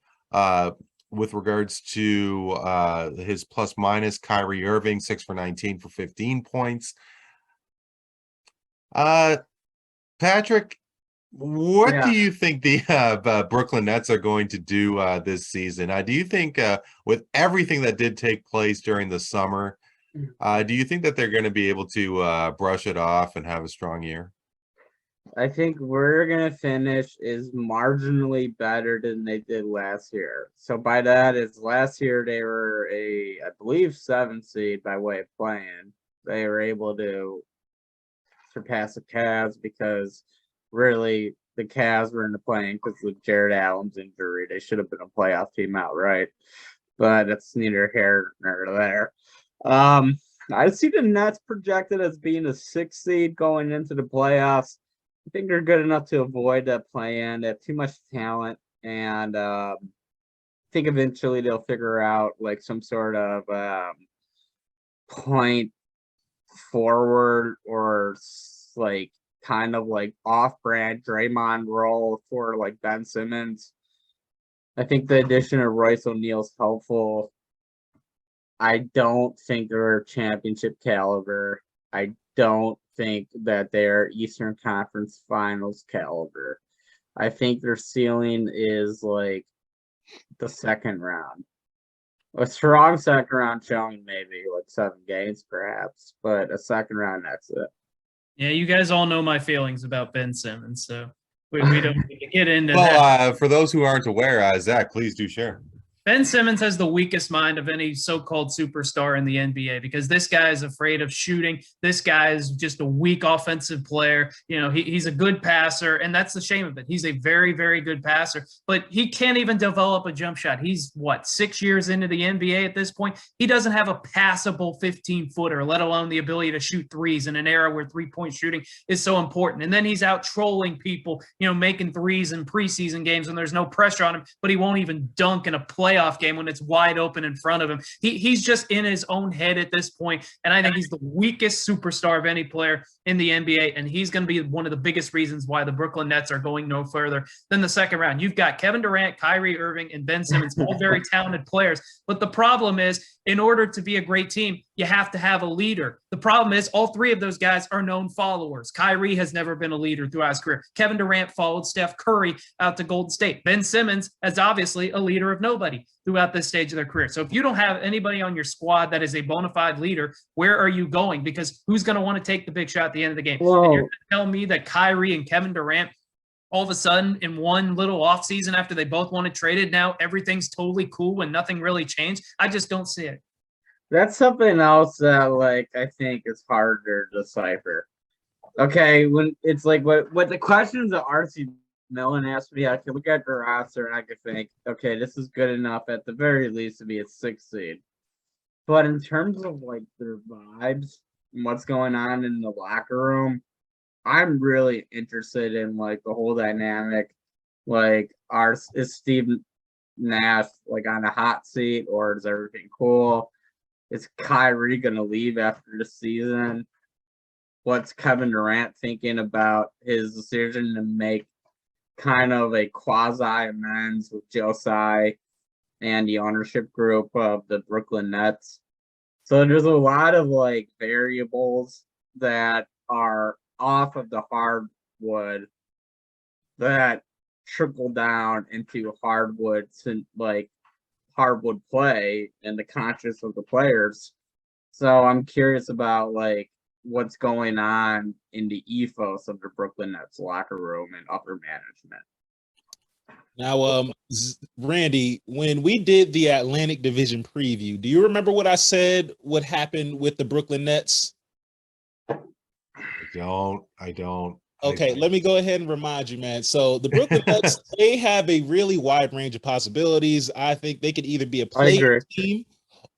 with regards to his plus minus. Kyrie Irving 6 for 19 for 15 points. Patrick, What Yeah. do you think the Brooklyn Nets are going to do this season? Do you think with everything that did take place during the summer, do you think that they're going to be able to brush it off and have a strong year? I think we're gonna finish is marginally better than they did last year. So by that is last year they were I believe 7th seed by way of playing. They were able to surpass the Cavs because really the Cavs were in the playing because of Jared Allen's injury. They should have been a playoff team outright, but that's neither here nor there. I see the Nets projected as being a 6th seed going into the playoffs. I think they're good enough to avoid that play-in. They have too much talent, and I think eventually they'll figure out like some sort of point forward or like kind of like off-brand Draymond role for like Ben Simmons. I think the addition of Royce O'Neal's helpful. I don't think they're championship caliber. I don't think that they're Eastern Conference Finals caliber. I think their ceiling is like the second round. A strong second round showing, maybe like 7 games perhaps, but a second round exit. Yeah, you guys all know my feelings about Ben Simmons, so we don't need to get into that. Well, for those who aren't aware, Zach, please do share. Ben Simmons has the weakest mind of any so-called superstar in the NBA because this guy is afraid of shooting. This guy is just a weak offensive player. You know, he's a good passer, and that's the shame of it. He's a very, very good passer, but he can't even develop a jump shot. He's, 6 years into the NBA at this point? He doesn't have a passable 15-footer, let alone the ability to shoot threes in an era where three-point shooting is so important. And then he's out trolling people, making threes in preseason games when there's no pressure on him, but he won't even dunk in a playoff game when it's wide open in front of him. He's just in his own head at this point, and I think he's the weakest superstar of any player in the NBA, and he's going to be one of the biggest reasons why the Brooklyn Nets are going no further than the second round. You've got Kevin Durant, Kyrie Irving, and Ben Simmons, all very talented players, but the problem is, in order to be a great team, you have to have a leader. The problem is all 3 of those guys are known followers. Kyrie has never been a leader throughout his career. Kevin Durant followed Steph Curry out to Golden State. Ben Simmons is obviously a leader of nobody throughout this stage of their career. So if you don't have anybody on your squad that is a bona fide leader, where are you going? Because who's going to want to take the big shot at the end of the game? Whoa. And you're going to tell me that Kyrie and Kevin Durant all of a sudden in one little offseason after they both wanted traded, now everything's totally cool and nothing really changed? I just don't see it. That's something else that I think is harder to decipher. Okay, when it's like what the questions that RC Millen asked me, I could look at the roster and I could think, okay, this is good enough at the very least to be a 6th seed. But in terms of their vibes and what's going on in the locker room, I'm really interested in the whole dynamic. Is Steve Nash on a hot seat, or is everything cool? Is Kyrie gonna leave after the season? What's Kevin Durant thinking about his decision to make kind of a quasi amends with Josiah and the ownership group of the Brooklyn Nets? So there's a lot of variables that are off of the hardwood that trickle down into hardwood play and the conscience of the players. So I'm curious about what's going on in the ethos of the Brooklyn Nets locker room and upper management. Now, Randy, when we did the Atlantic Division preview, do you remember what I said would happen with the Brooklyn Nets? I don't. Okay, let me go ahead and remind you, man. So the Brooklyn Nets, they have a really wide range of possibilities. I think they could either be a play team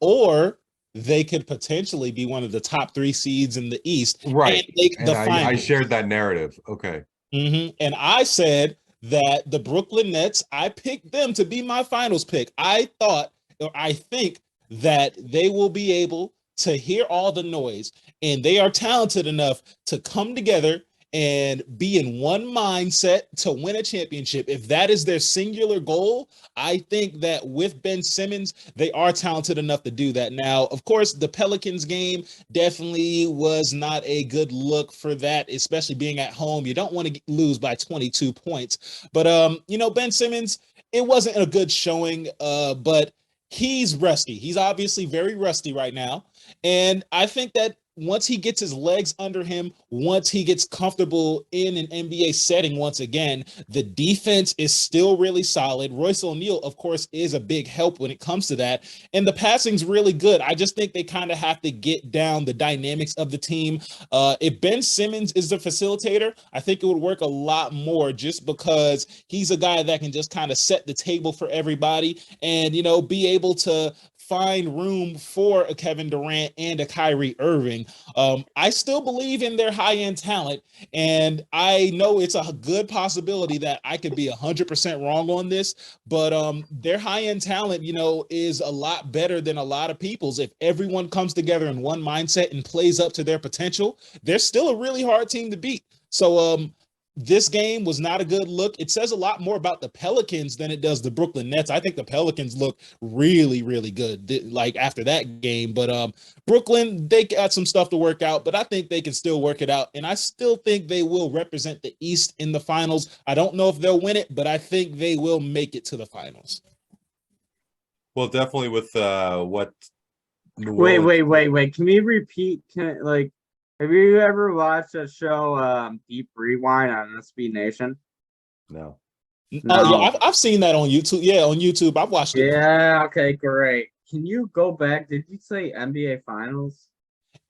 or they could potentially be one of the top 3 seeds in the East. Right. And I shared that narrative. Okay. And I said that the Brooklyn Nets, I picked them to be my finals pick. I think that they will be able to hear all the noise, and they are talented enough to come together and be in one mindset to win a championship, if that is their singular goal, I think that with Ben Simmons, they are talented enough to do that. Now, of course, the Pelicans game definitely was not a good look for that, especially being at home. You don't want to lose by 22 points. But, Ben Simmons, it wasn't a good showing, but he's rusty. He's obviously very rusty right now. And I think that once he gets his legs under him, once he gets comfortable in an NBA setting once again, the defense is still really solid. Royce O'Neal, of course, is a big help when it comes to that. And the passing's really good. I just think they kind of have to get down the dynamics of the team. If Ben Simmons is the facilitator, I think it would work a lot more just because he's a guy that can just kind of set the table for everybody and, be able to find room for a Kevin Durant and a Kyrie Irving. I still believe in their high-end talent, and I know it's a good possibility that I could be 100% wrong on this, but their high-end talent, is a lot better than a lot of people's. If everyone comes together in one mindset and plays up to their potential, they're still a really hard team to beat. So this game was not a good look. It says a lot more about the Pelicans than it does the Brooklyn Nets. I think the Pelicans look really, really good, like after that game. But Brooklyn, they got some stuff to work out, but I think they can still work it out. And I still think they will represent the East in the finals. I don't know if they'll win it, but I think they will make it to the finals. Well, definitely with what. Wait. Can we repeat? Have you ever watched that show, Deep Rewind on SB Nation? No. Oh, yeah, I've seen that on YouTube. Yeah, on YouTube. I've watched it. Yeah, okay, great. Can you go back? Did you say NBA Finals?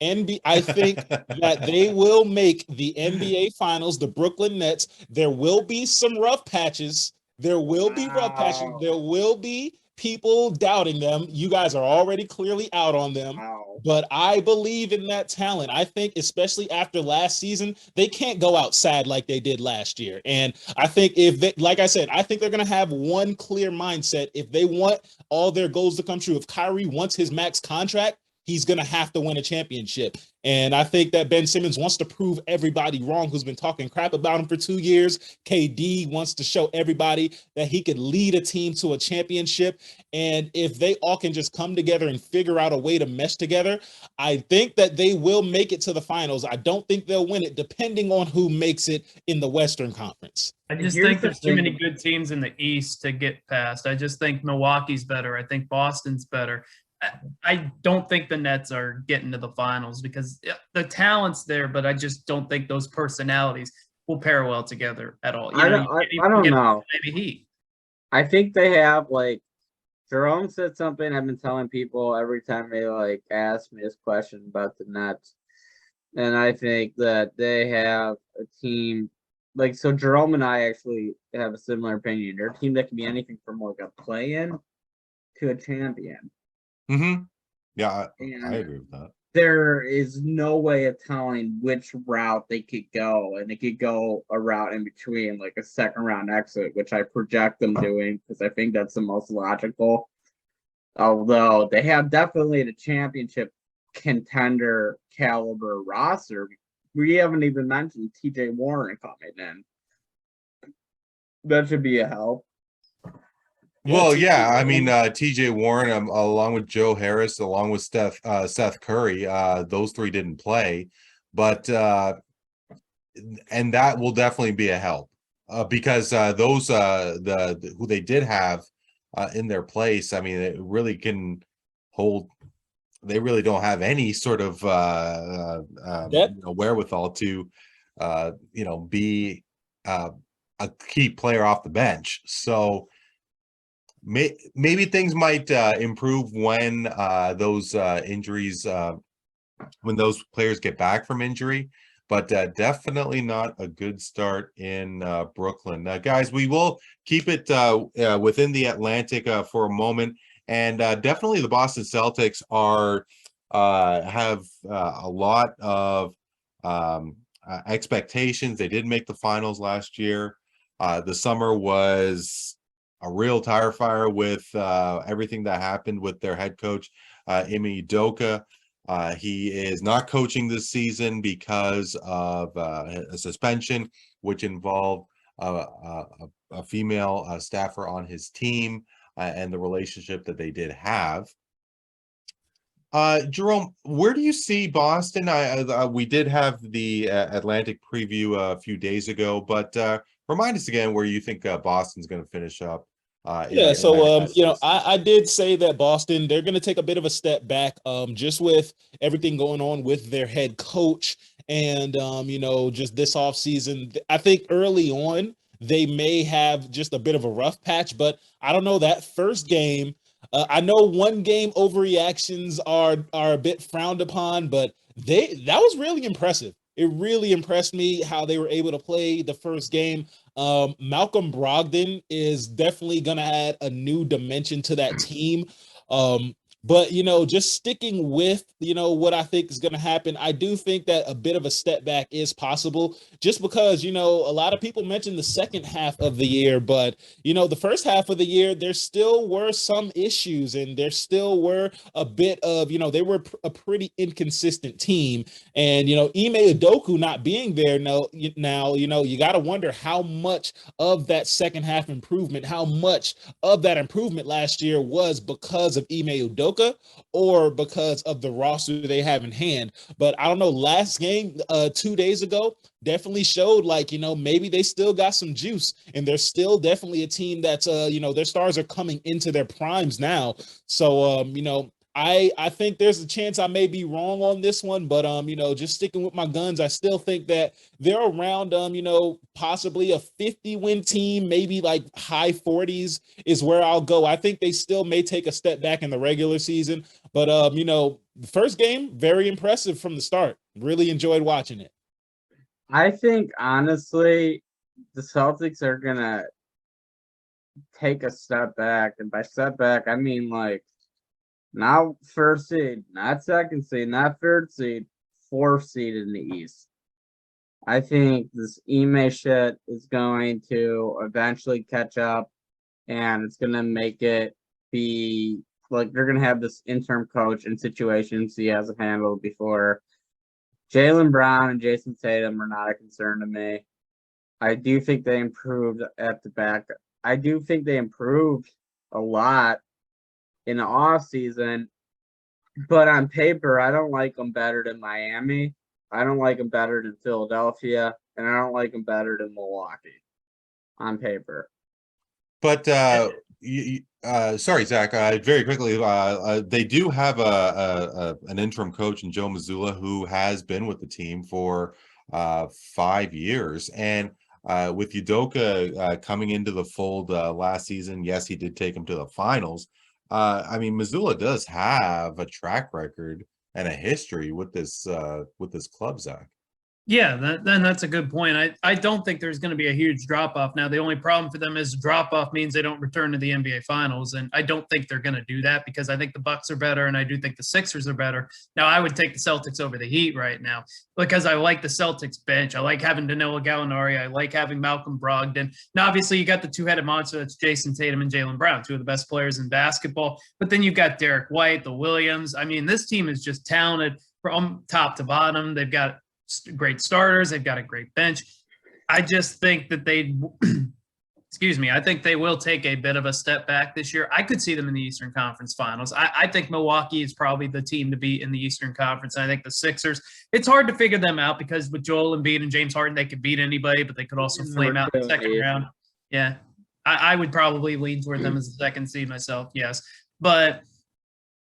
I think that they will make the NBA Finals, the Brooklyn Nets. There will be some rough patches. There will be rough patches. There will be people doubting them. You guys are already clearly out on them. But I believe in that talent. I think, especially after last season, they can't go out sad like they did last year. And I think like I said, I think they're going to have one clear mindset. If they want all their goals to come true, if Kyrie wants his max contract, he's going to have to win a championship. And I think that Ben Simmons wants to prove everybody wrong who's been talking crap about him for 2 years. KD wants to show everybody that he could lead a team to a championship. And if they all can just come together and figure out a way to mesh together, I think that they will make it to the finals. I don't think they'll win it, depending on who makes it in the Western Conference. I just think there's too many good teams in the East to get past. I just think Milwaukee's better. I think Boston's better. I don't think the Nets are getting to the finals because the talent's there, but I just don't think those personalities will pair well together at all. I don't know. Maybe Heat. I think they have, Jerome said something I've been telling people every time they ask me this question about the Nets. And I think that they have a team so Jerome and I actually have a similar opinion. They're a team that can be anything from a play-in to a champion. Mm-hmm. Yeah, I agree with that. There is no way of telling which route they could go, and they could go a route in between, like a second round exit, which I project them doing because I think that's the most logical. Although they have definitely the championship contender caliber roster. We haven't even mentioned TJ Warren coming in. That should be a help. Well, yeah, I mean, TJ Warren, along with Joe Harris, along with Seth Curry, those three didn't play, but and that will definitely be a help because those who they did have in their place, I mean, it really can hold. They really don't have any sort of wherewithal to be a key player off the bench. So. Maybe things might improve when those injuries, when those players get back from injury, but definitely not a good start in Brooklyn. Guys, we will keep it within the Atlantic for a moment, and definitely the Boston Celtics have a lot of expectations. They did make the finals last year. The summer was a real tire fire with everything that happened with their head coach, Ime Udoka. He is not coaching this season because of a suspension, which involved a female staffer on his team and the relationship that they did have. Jerome, where do you see Boston? We did have the Atlantic preview a few days ago, but remind us again where you think Boston's going to finish up. I did say that Boston, they're going to take a bit of a step back, just with everything going on with their head coach and, just this offseason. I think early on, they may have just a bit of a rough patch, but I don't know, that first game, I know one game overreactions are a bit frowned upon, but that was really impressive. It really impressed me how they were able to play the first game. Malcolm Brogdon is definitely going to add a new dimension to that team. But, just sticking with, what I think is going to happen, I do think that a bit of a step back is possible just because, a lot of people mentioned the second half of the year, but, the first half of the year, there still were some issues and there still were a bit of, they were a pretty inconsistent team. And, Ime Udoka not being there now, you got to wonder how much of that second half improvement, how much of that improvement last year was because of Ime Udoka or because of the roster they have in hand. But I don't know, last game 2 days ago definitely showed maybe they still got some juice and they're still definitely a team that's their stars are coming into their primes now. So I think there's a chance I may be wrong on this one, but just sticking with my guns, I still think that they're around possibly a 50-win team, maybe like high 40s is where I'll go. I think they still may take a step back in the regular season, but the first game, very impressive from the start. Really enjoyed watching it. I think honestly, the Celtics are gonna take a step back, and by step back, I mean not first seed, not second seed, not third seed, fourth seed in the East. I think this Ime shit is going to eventually catch up, and it's going to make it be they're going to have this interim coach in situations he hasn't handled before. Jaylen Brown and Jason Tatum are not a concern to me. I do think they improved at the back. I do think they improved a lot in the off season, but on paper, I don't like them better than Miami. I don't like them better than Philadelphia, and I don't like them better than Milwaukee on paper. But sorry, Zach. Very quickly, they do have an interim coach in Joe Mazzulla who has been with the team for 5 years, and with Udoka coming into the fold last season, yes, he did take him to the finals. Mazzulla does have a track record and a history with this club, Zach. Yeah, that's a good point. I don't think there's going to be a huge drop-off. Now, the only problem for them is drop-off means they don't return to the NBA Finals, and I don't think they're going to do that because I think the Bucks are better, and I do think the Sixers are better. Now, I would take the Celtics over the Heat right now because I like the Celtics bench. I like having Danilo Gallinari. I like having Malcolm Brogdon. Now, obviously, you got the two-headed monster. That's Jason Tatum and Jaylen Brown, two of the best players in basketball. But then you've got Derek White, the Williams. This team is just talented from top to bottom. They've got great starters. They've got a great bench. I just think that I think they will take a bit of a step back this year. I could see them in the Eastern Conference Finals. I think Milwaukee is probably the team to beat in the Eastern Conference. I think the Sixers, it's hard to figure them out because with Joel Embiid and James Harden, they could beat anybody, but they could also flame out in the second round. Yeah. I would probably lean toward them as the second seed myself. Yes. But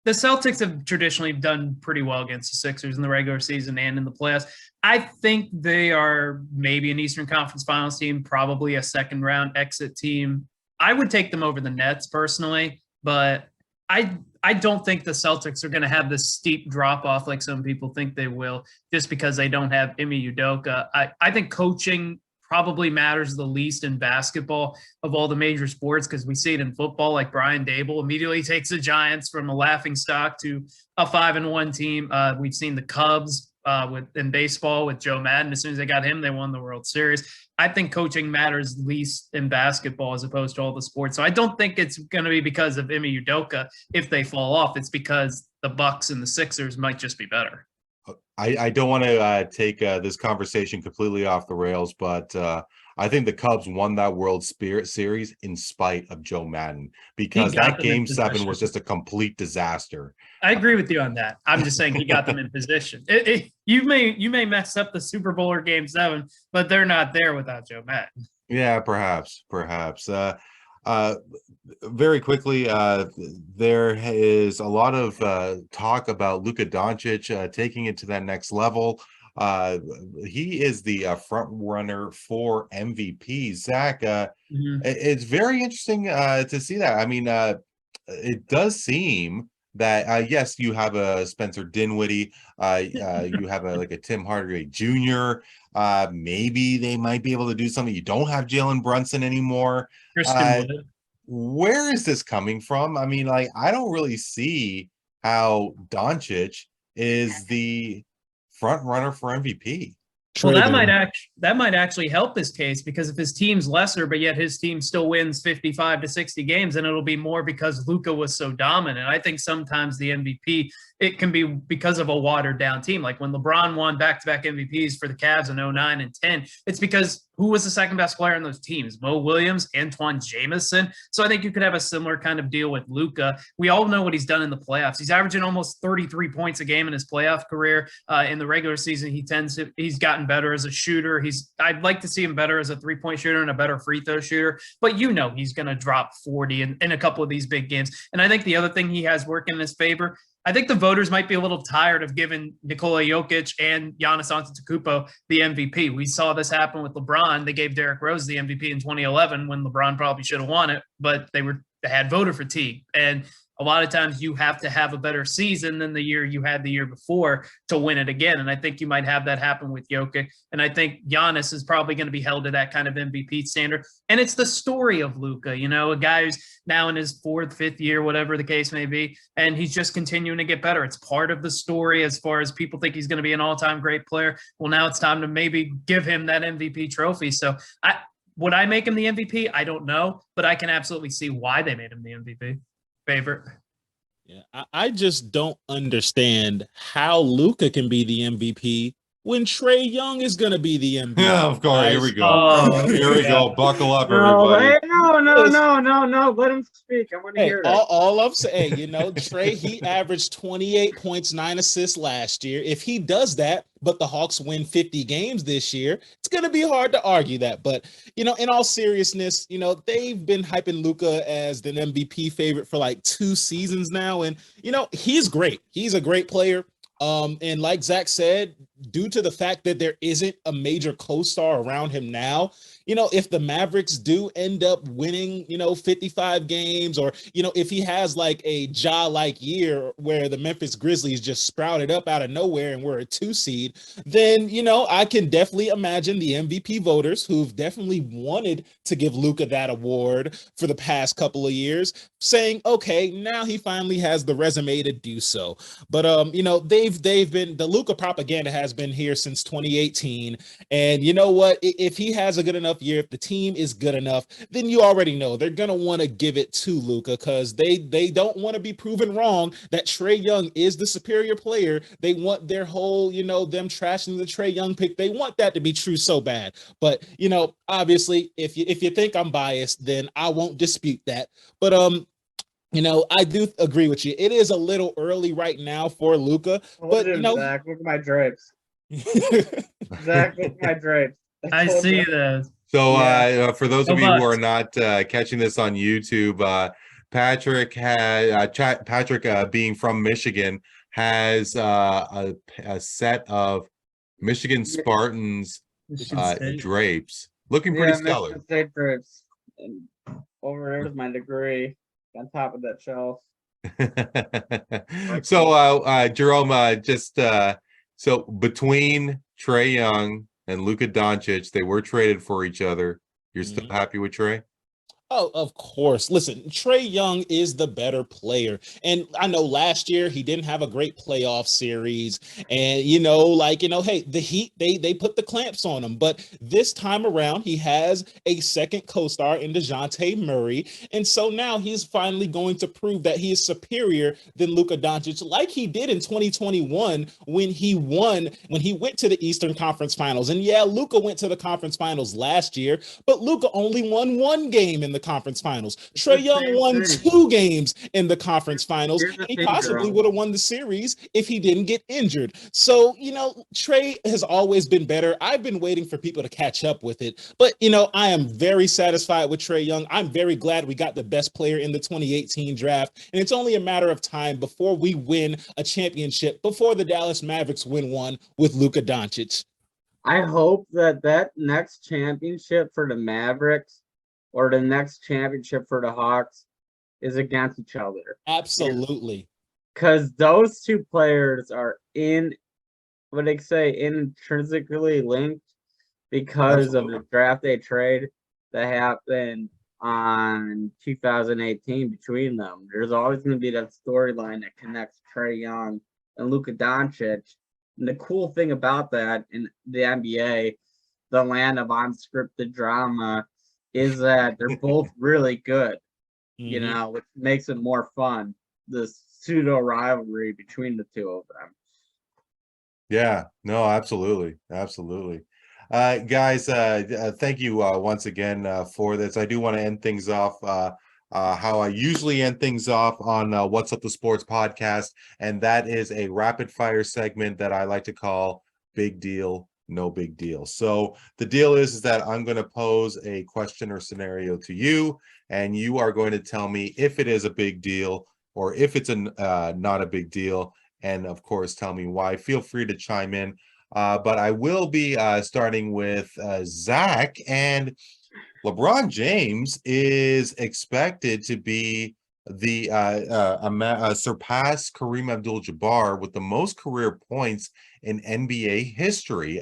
the Celtics have traditionally done pretty well against the Sixers in the regular season and in the playoffs. I think they are maybe an Eastern Conference Finals team, probably a second round exit team. I would take them over the Nets personally, but I don't think the Celtics are going to have this steep drop off like some people think they will, just because they don't have Ime Udoka. I think coaching probably matters the least in basketball of all the major sports because we see it in football, like Brian Daboll immediately takes the Giants from a laughing stock to a 5-1 team. We've seen the Cubs in baseball with Joe Madden. As soon as they got him, they won the World Series. I think coaching matters least in basketball as opposed to all the sports. So I don't think it's going to be because of Ime Udoka if they fall off. It's because the Bucks and the Sixers might just be better. I don't want to take this conversation completely off the rails, but I think the Cubs won that World Series in spite of Joe Madden, because that Game 7 was just a complete disaster. I agree with you on that. I'm just saying he got them in position. You may mess up the Super Bowl or Game 7, but they're not there without Joe Madden. Yeah, perhaps. Very quickly, there is a lot of talk about Luka Doncic taking it to that next level. He is the front runner for MVP. Zach, it's very interesting to see that. I mean, it does seem that yes, you have a Spencer Dinwiddie, you have a Tim Hardaway Jr. Maybe they might be able to do something. You don't have Jalen Brunson anymore. Where is this coming from? I mean, I don't really see how Doncic is the front runner for MVP. Well, that might actually help his case, because if his team's lesser, but yet his team still wins 55 to 60 games, then it'll be more because Luka was so dominant. I think sometimes the MVP, it can be because of a watered down team. Like when LeBron won back-to-back MVPs for the Cavs in 09 and 10, it's because who was the second best player on those teams? Mo Williams, Antoine Jamison. So I think you could have a similar kind of deal with Luka. We all know what he's done in the playoffs. He's averaging almost 33 points a game in his playoff career. In the regular season, he's gotten better as a shooter. I'd like to see him better as a three-point shooter and a better free throw shooter. But he's going to drop 40 in a couple of these big games. And I think the other thing he has working in his favor, I think the voters might be a little tired of giving Nikola Jokic and Giannis Antetokounmpo the MVP. We saw this happen with LeBron. They gave Derrick Rose the MVP in 2011 when LeBron probably should have won it, but they had voter fatigue. And a lot of times you have to have a better season than the year you had the year before to win it again. And I think you might have that happen with Jokic. And I think Giannis is probably going to be held to that kind of MVP standard. And it's the story of Luka, a guy who's now in his 4th, 5th year, whatever the case may be. And he's just continuing to get better. It's part of the story as far as people think he's going to be an all-time great player. Well, now it's time to maybe give him that MVP trophy. So would I make him the MVP? I don't know, but I can absolutely see why they made him the MVP. Favorite. Yeah, I just don't understand how Luka can be the MVP when Trae Young is going to be the MVP. Yeah, of course. Here we go. Here we go. Buckle up, everybody. No. Let him speak. I want to hear it. All I'm saying, Trae, he averaged 28 points, 9 assists last year. If he does that, but the Hawks win 50 games this year, it's going to be hard to argue that. But, in all seriousness, they've been hyping Luka as the MVP favorite for like 2 seasons now. And, he's great. He's a great player. And like Zach said, due to the fact that there isn't a major co-star around him now, if the Mavericks do end up winning, 55 games, or, if he has like a Ja-like year where the Memphis Grizzlies just sprouted up out of nowhere and we're a 2 seed, then, I can definitely imagine the MVP voters who've definitely wanted to give Luka that award for the past couple of years saying, okay, now he finally has the resume to do so. But, they've been, the Luka propaganda has been here since 2018. And you know what? If he has a good enough year, if the team is good enough, then you already know they're going to want to give it to Luka, because they don't want to be proven wrong that Trae Young is the superior player. They want their whole, them trashing the Trae Young pick. They want that to be true so bad. But, obviously, if you think I'm biased, then I won't dispute that. But, I do agree with you. It is a little early right now for Luka. But, Zach, look at my drapes. Zach, look at my drapes. I see those. So for those of you who are not catching this on YouTube, Patrick being from Michigan, has a set of Michigan Spartans drapes, looking pretty stellar. Michigan State drapes. And over there's my degree on top of that shelf. So Jerome, so between Trae Young and Luka Doncic, they were traded for each other. You're still happy with Trae? Oh, of course. Listen, Trae Young is the better player. And I know last year he didn't have a great playoff series. And, hey, the Heat, they put the clamps on him. But this time around, he has a second co-star in DeJounte Murray. And so now he's finally going to prove that he is superior than Luka Doncic, like he did in 2021 when he went to the Eastern Conference Finals. And yeah, Luka went to the conference finals last year, but Luka only won one game in the conference finals. Trae Young won 2 games in the conference finals, and he possibly would have won the series if he didn't get injured. So, Trae has always been better. I've been waiting for people to catch up with it, but, I am very satisfied with Trae Young. I'm very glad we got the best player in the 2018 draft, and it's only a matter of time before we win a championship, before the Dallas Mavericks win one with Luka Doncic. I hope that next championship for the Mavericks or the next championship for the Hawks is against each other. Absolutely. Because those two players are intrinsically linked because of the draft day trade that happened on 2018 between them. There's always going to be that storyline that connects Trae Young and Luka Doncic. And the cool thing about that in the NBA, the land of unscripted drama, is that they're both really good, which makes it more fun, this pseudo rivalry between the two of them. Yeah, no, absolutely. Guys, thank you once again for this. I do want to end things off how I usually end things off on What's Up the Sports podcast, and that is a rapid fire segment that I like to call Big Deal, No Big Deal. So the deal is that I'm going to pose a question or scenario to you, and you are going to tell me if it is a big deal or if it's not a big deal, and of course tell me why. Feel free to chime in, but I will be starting with Zach. And LeBron James is expected to be the surpass Kareem Abdul Jabbar with the most career points in NBA history.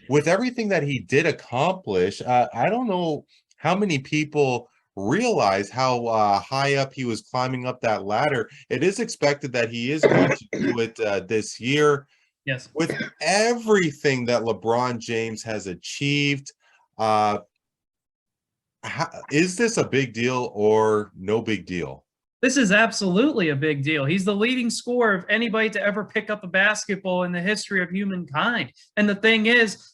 With everything that he did accomplish, I don't know how many people realize how high up he was climbing up that ladder. It is expected that he is going to do it this year. Yes. With everything that LeBron James has achieved, is this a big deal or no big deal? This is absolutely a big deal. He's the leading scorer of anybody to ever pick up a basketball in the history of humankind. And the thing is,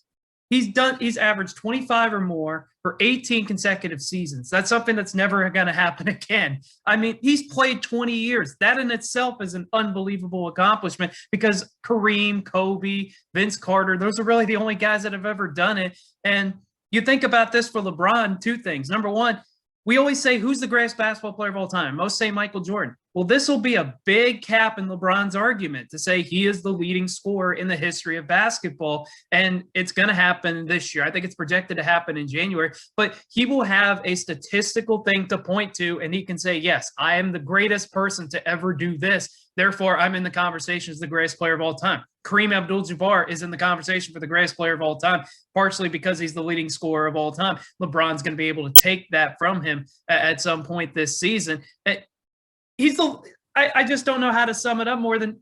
he's averaged 25 or more for 18 consecutive seasons. That's something that's never going to happen again. I mean, he's played 20 years. That in itself is an unbelievable accomplishment because Kareem, Kobe, Vince Carter, those are really the only guys that have ever done it. And you think about this for LeBron, 2 things. Number one, we always say, who's the greatest basketball player of all time? Most say Michael Jordan. Well, this will be a big cap in LeBron's argument to say he is the leading scorer in the history of basketball, and it's going to happen this year. I think it's projected to happen in January, but he will have a statistical thing to point to, and he can say, yes, I am the greatest person to ever do this. Therefore, I'm in the conversation as the greatest player of all time. Kareem Abdul Jabbar is in the conversation for the greatest player of all time, partially because he's the leading scorer of all time. LeBron's going to be able to take that from him at some point this season. I just don't know how to sum it up more than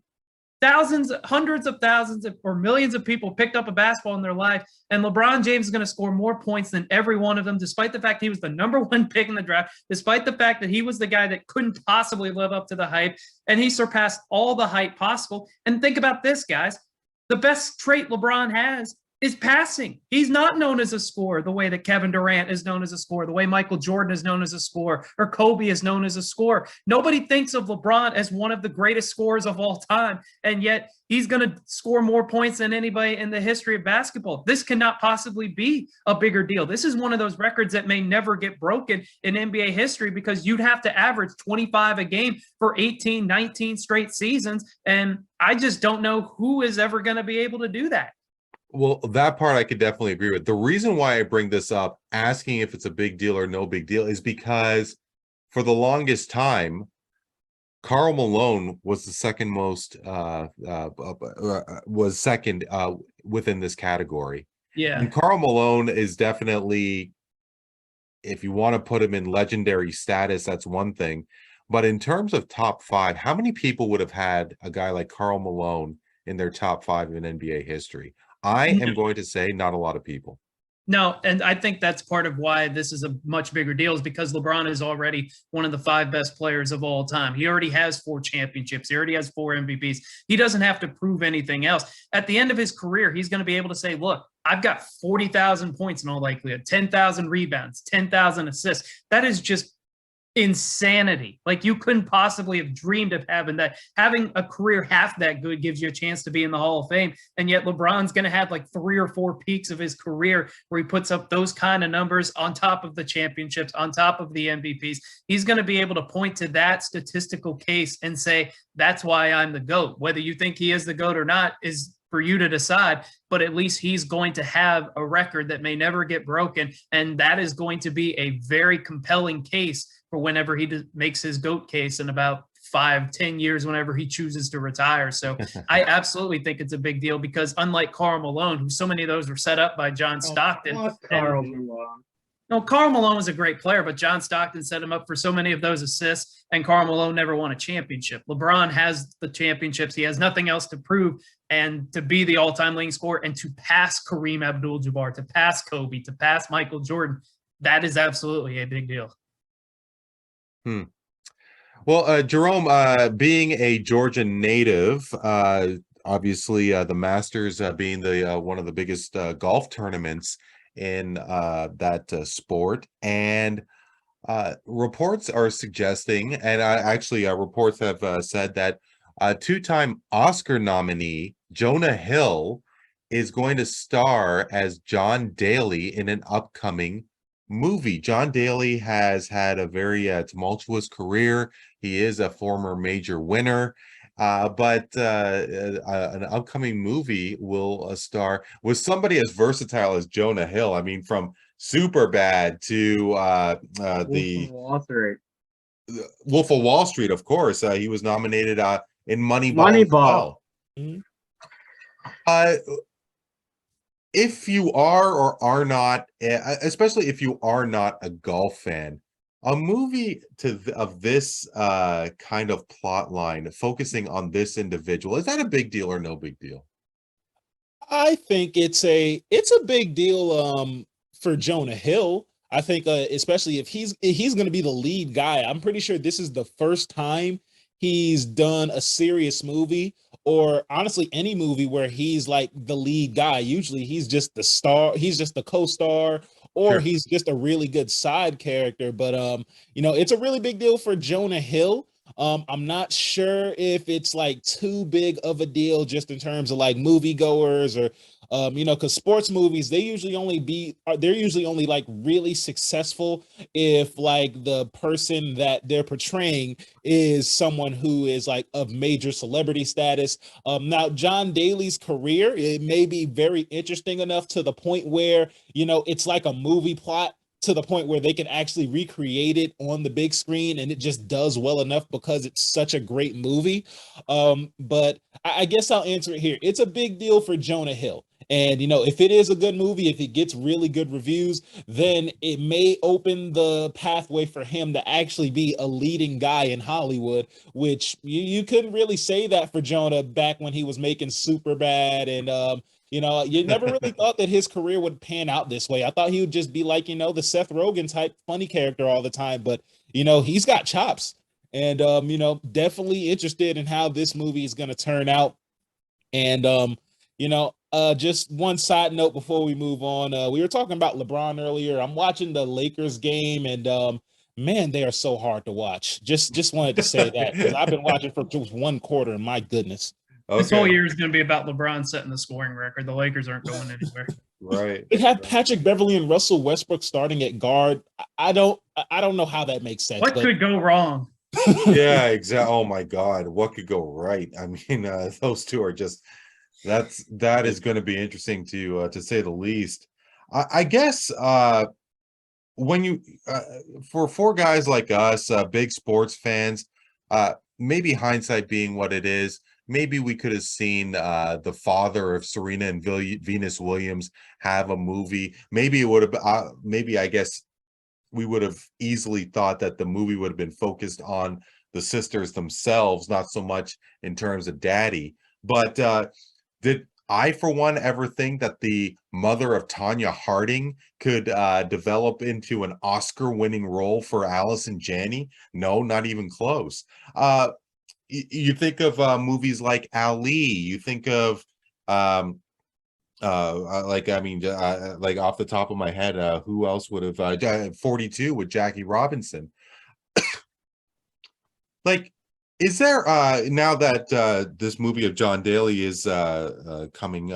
thousands, hundreds of thousands or millions of people picked up a basketball in their life, and LeBron James is going to score more points than every one of them, despite the fact he was the number 1 pick in the draft, despite the fact that he was the guy that couldn't possibly live up to the hype, and he surpassed all the hype possible. And think about this, guys. The best trait LeBron has is passing. He's not known as a scorer the way that Kevin Durant is known as a scorer, the way Michael Jordan is known as a scorer, or Kobe is known as a scorer. Nobody thinks of LeBron as one of the greatest scorers of all time, and yet he's going to score more points than anybody in the history of basketball. This cannot possibly be a bigger deal. This is one of those records that may never get broken in NBA history because you'd have to average 25 a game for 18, 19 straight seasons, and I just don't know who is ever going to be able to do that. Well, that part I could definitely agree with. The reason why I bring this up, asking if it's a big deal or no big deal, is because for the longest time, Karl Malone was the second most within this category. Yeah. And Karl Malone is definitely if you want to put him in legendary status, that's one thing. But in terms of top five, how many people would have had a guy like Karl Malone in their top five in NBA history? I am going to say not a lot of people. No, and I think that's part of why this is a much bigger deal is because LeBron is already one of the 5 best players of all time. He already has 4 championships. He already has 4 MVPs. He doesn't have to prove anything else. At the end of his career, he's going to be able to say, look, I've got 40,000 points in all likelihood, 10,000 rebounds, 10,000 assists. That is just insanity. Like, you couldn't possibly have dreamed of having that. Having a career half that good gives you a chance to be in the Hall of Fame. And yet LeBron's going to have like 3 or 4 peaks of his career where he puts up those kind of numbers on top of the championships, on top of the MVPs. He's going to be able to point to that statistical case and say, that's why I'm the GOAT. Whether you think he is the GOAT or not is for you to decide, but at least he's going to have a record that may never get broken. And that is going to be a very compelling case for whenever he makes his GOAT case in about 5-10 years, whenever he chooses to retire. So I absolutely think it's a big deal because unlike Karl Malone, who so many of those were set up by John Stockton. Karl Malone. No, Karl Malone was a great player, but John Stockton set him up for so many of those assists, and Karl Malone never won a championship. LeBron has the championships. He has nothing else to prove, and to be the all-time leading scorer and to pass Kareem Abdul Jabbar, to pass Kobe, to pass Michael Jordan, that is absolutely a big deal. Well, Jerome, being a Georgian native, obviously the Masters being the one of the biggest golf tournaments in that sport, and reports are suggesting, and reports have said that 2-time Oscar nominee Jonah Hill is going to star as John Daly in an upcoming movie. John Daly has had a very tumultuous career. He is a former major winner, but an upcoming movie will star with somebody as versatile as Jonah Hill. I mean, from Superbad to the Wolf of Wall Street, of course. He was nominated in Moneyball. As well. If you are or are not, especially if you are not a golf fan, a movie of this kind of plot line focusing on this individual, is that a big deal or no big deal? I think it's a big deal for Jonah Hill. I think especially if he's going to be the lead guy. I'm pretty sure this is the first time he's done a serious movie, or honestly any movie where he's like the lead guy. Usually he's just the star, he's just the co-star, or Sure. he's just a really good side character. But it's a really big deal for Jonah Hill. I'm not sure if it's like too big of a deal just in terms of like moviegoers or because sports movies, they're usually only like really successful if like the person that they're portraying is someone who is like of major celebrity status. Now John Daly's career, it may be very interesting enough to the point where, it's like a movie plot, to the point where they can actually recreate it on the big screen, and it just does well enough because it's such a great movie. But I guess I'll answer it here. It's a big deal for Jonah Hill. And, if it is a good movie, if it gets really good reviews, then it may open the pathway for him to actually be a leading guy in Hollywood, which you couldn't really say that for Jonah back when he was making Superbad. And, you never really thought that his career would pan out this way. I thought he would just be like, the Seth Rogen type funny character all the time. But, he's got chops. And, definitely interested in how this movie is going to turn out. And, just one side note before we move on. We were talking about LeBron earlier. I'm watching the Lakers game, and man, they are so hard to watch. Just wanted to say that because I've been watching for just one quarter, and my goodness. Okay. This whole year is going to be about LeBron setting the scoring record. The Lakers aren't going anywhere. Right. They had Patrick Beverley and Russell Westbrook starting at guard. I don't know how that makes sense. What could go wrong? Yeah, exactly. Oh my God, what could go right? I mean, those two are just that is going to be interesting to say the least. I guess when you for 4 guys like us, big sports fans, maybe hindsight being what it is, maybe we could have seen the father of Serena and Venus Williams have a movie. Maybe it would have. Maybe I guess we would have easily thought that the movie would have been focused on the sisters themselves, not so much in terms of daddy. But did I, for one, ever think that the mother of Tanya Harding could develop into an Oscar-winning role for Allison Janney? No, not even close. You think of movies like Ali. You think of like off the top of my head, who else would have 42 with Jackie Robinson? Like, is there now that this movie of John Daly is coming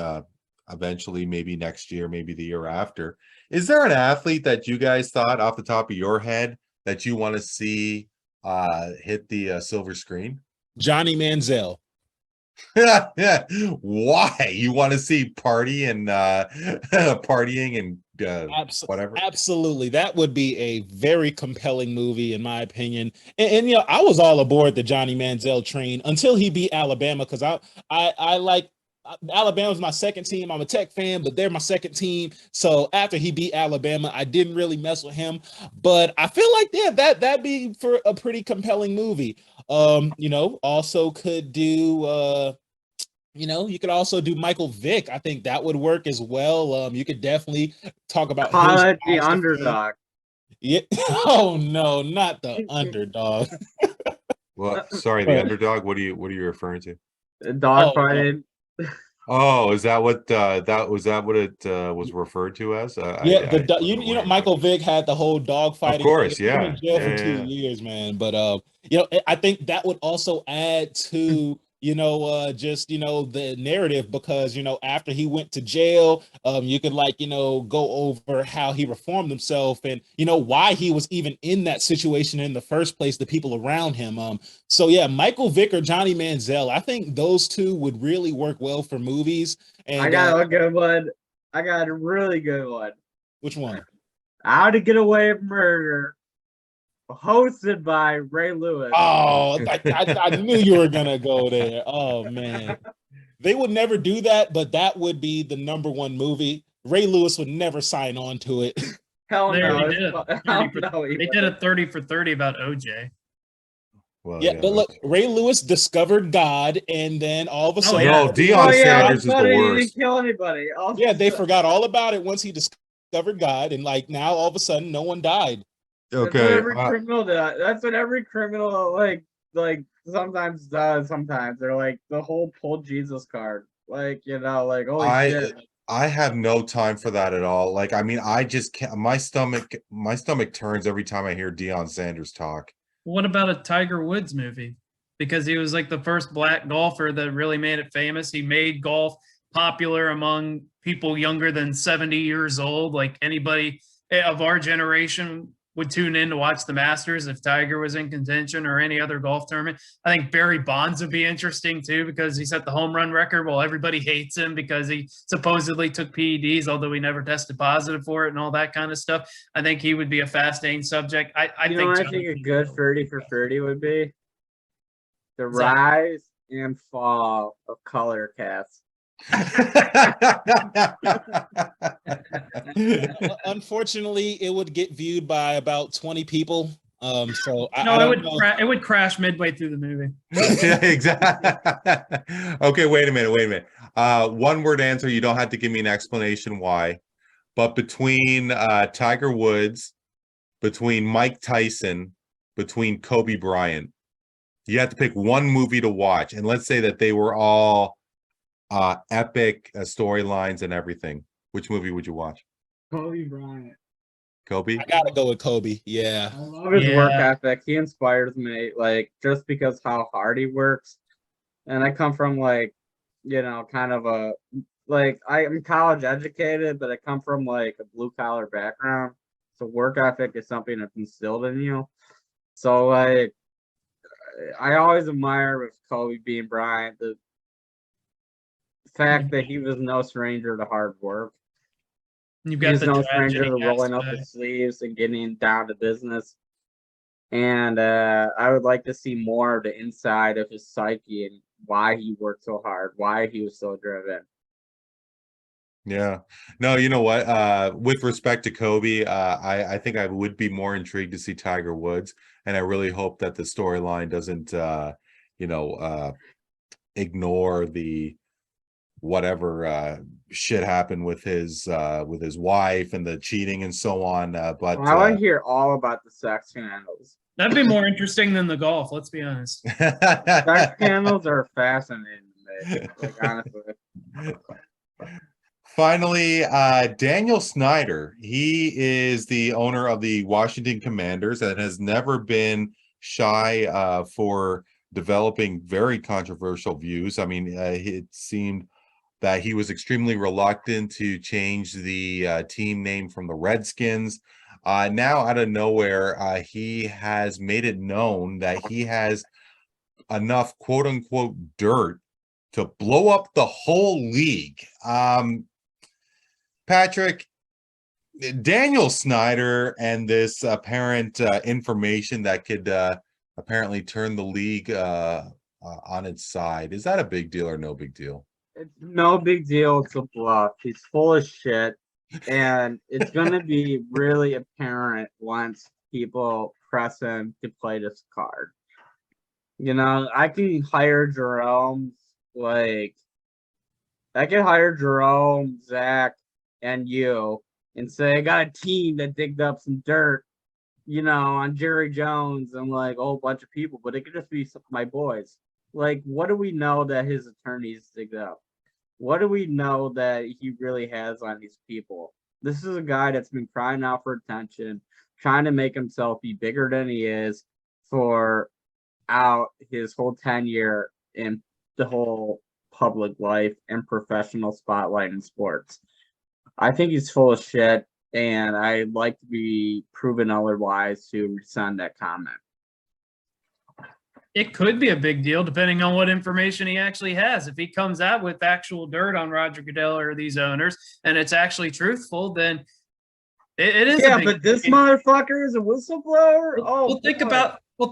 eventually, maybe next year, maybe the year after, is there an athlete that you guys thought off the top of your head that you want to see hit the silver screen? Johnny Manziel. Yeah. Why? You want to see partying and whatever? Absolutely. That would be a very compelling movie, in my opinion. And I was all aboard the Johnny Manziel train until he beat Alabama, because I like Alabama's my second team. I'm a Tech fan, but they're my second team. So after he beat Alabama, I didn't really mess with him. But I feel like that'd be for a pretty compelling movie. Also could do you could also do Michael Vick. I think that would work as well. You could definitely talk about the underdog. Yeah. Oh no, not the underdog. Well, sorry, the underdog. What are you referring to? Dog fighting. Oh, is that what it was referred to as? Michael Vick had the whole dog fighting. Of course, thing. He was yeah. in jail for 2 years, man. But I think that would also add to the narrative, because after he went to jail, you could go over how he reformed himself and why he was even in that situation in the first place, the people around him. So yeah, Michael Vick or Johnny Manziel, I think those two would really work well for movies. And I got a good one. I got a really good one. Which one? How to Get Away with Murder, hosted by Ray Lewis. Oh, I knew you were gonna go there. Oh man, they would never do that, but that would be the number one movie. Ray Lewis would never sign on to it. Hell no! They did a 30 for 30 about OJ. Well, yeah, but look, Ray Lewis discovered God, and then all of a sudden, Deion Sanders is the worst. He didn't kill anybody. They forgot all about it once he discovered God, and now all of a sudden, no one died. Okay, that's what every criminal does. That's what every criminal like sometimes does. Sometimes they're like the whole pull Jesus card, holy shit. I have no time for that at all. I just can't. My stomach turns every time I hear Deion Sanders talk. What about a Tiger Woods movie? Because he was like the first black golfer that really made it famous. He made golf popular among people younger than 70 years old. Like anybody of our generation would tune in to watch the Masters if Tiger was in contention or any other golf tournament. I think Barry Bonds would be interesting too, because he set the home run record while everybody hates him because he supposedly took PEDs, although he never tested positive for it and all that kind of stuff. I think he would be a fascinating subject. I think a good 30 for 30 would be the rise and fall of color casts. Unfortunately, it would get viewed by about 20 people. It would crash midway through the movie. Yeah, exactly. Okay, wait a minute. One word answer. You don't have to give me an explanation why. But between Tiger Woods, between Mike Tyson, between Kobe Bryant, you have to pick one movie to watch. And let's say that they were all epic storylines and everything. Which movie would you watch? Kobe Bryant. Kobe? I gotta go with Kobe. Yeah. I love his work ethic. He inspires me, just because how hard he works. And I come from kind of a I'm college educated, but I come from a blue collar background. So work ethic is something that's instilled in you. So I always admire with Kobe being Bryant the fact that he was no stranger to hard work. He's no stranger to rolling up his sleeves and getting down to business. And I would like to see more of the inside of his psyche and why he worked so hard, why he was so driven. Yeah. No, you know what? With respect to Kobe, I think I would be more intrigued to see Tiger Woods, and I really hope that the storyline doesn't, you know, ignore the whatever shit happened with his wife and the cheating and so on. But I want to hear all about the sex scandals. That'd be more interesting than the golf. Let's be honest. Sex scandals are fascinating to me. Like, honestly. Finally, Daniel Snyder. He is the owner of the Washington Commanders and has never been shy for developing very controversial views. I mean, it seemed that he was extremely reluctant to change the team name from the Redskins. Now, out of nowhere, he has made it known that he has enough quote unquote dirt to blow up the whole league. Patrick, Daniel Snyder and this apparent information that could apparently turn the league on its side. Is that a big deal or no big deal? It's no big deal. It's a bluff. He's full of shit. And it's going to be really apparent once people press him to play this card. You know, I can hire Jerome, Zach, and you, and say, I got a team that digged up some dirt, you know, on Jerry Jones and like a whole bunch of people, but it could just be some of my boys. Like, what do we know that his attorneys digged up? What do we know that he really has on these people? This is a guy that's been crying out for attention, trying to make himself be bigger than he is for out his whole tenure in the whole public life and professional spotlight in sports. I think he's full of shit, and I'd like to be proven otherwise to rescind that comment. It could be a big deal depending on what information he actually has. If he comes out with actual dirt on Roger Goodell or these owners and it's actually truthful, then it is. Yeah, but this motherfucker is a whistleblower. Well,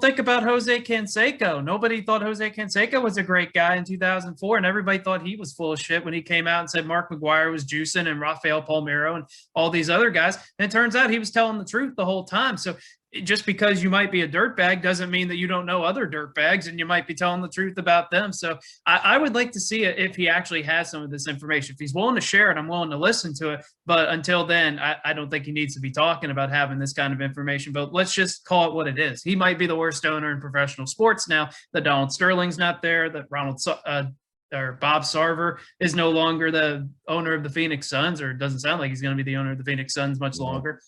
think about Jose Canseco. Nobody thought Jose Canseco was a great guy in 2004, and everybody thought he was full of shit when he came out and said Mark McGwire was juicing and Rafael Palmeiro and all these other guys. And it turns out he was telling the truth the whole time. So just because you might be a dirtbag doesn't mean that you don't know other dirtbags and you might be telling the truth about them. So I would like to see it if he actually has some of this information. If he's willing to share it, I'm willing to listen to it. But until then, I don't think he needs to be talking about having this kind of information. But let's just call it what it is. He might be the worst owner in professional sports now that Donald Sterling's not there, that Bob Sarver is no longer the owner of the Phoenix Suns, or it doesn't sound like he's going to be the owner of the Phoenix Suns much longer.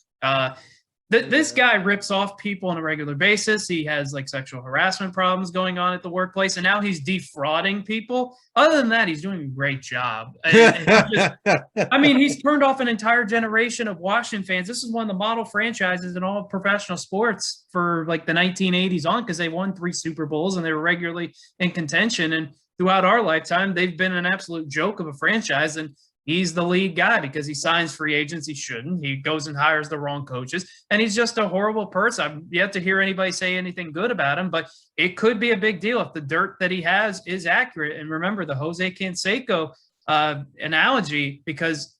This guy rips off people on a regular basis. He has like sexual harassment problems going on at the workplace, and now he's defrauding people. Other than that, he's doing a great job. He's turned off an entire generation of Washington fans. This is one of the model franchises in all of professional sports for like the 1980s on, because they won 3 Super Bowls and they were regularly in contention. And throughout our lifetime, they've been an absolute joke of a franchise. And he's the lead guy because he signs free agents he shouldn't. He goes and hires the wrong coaches, and he's just a horrible person. I've yet to hear anybody say anything good about him, but it could be a big deal if the dirt that he has is accurate. And remember the Jose Canseco analogy, because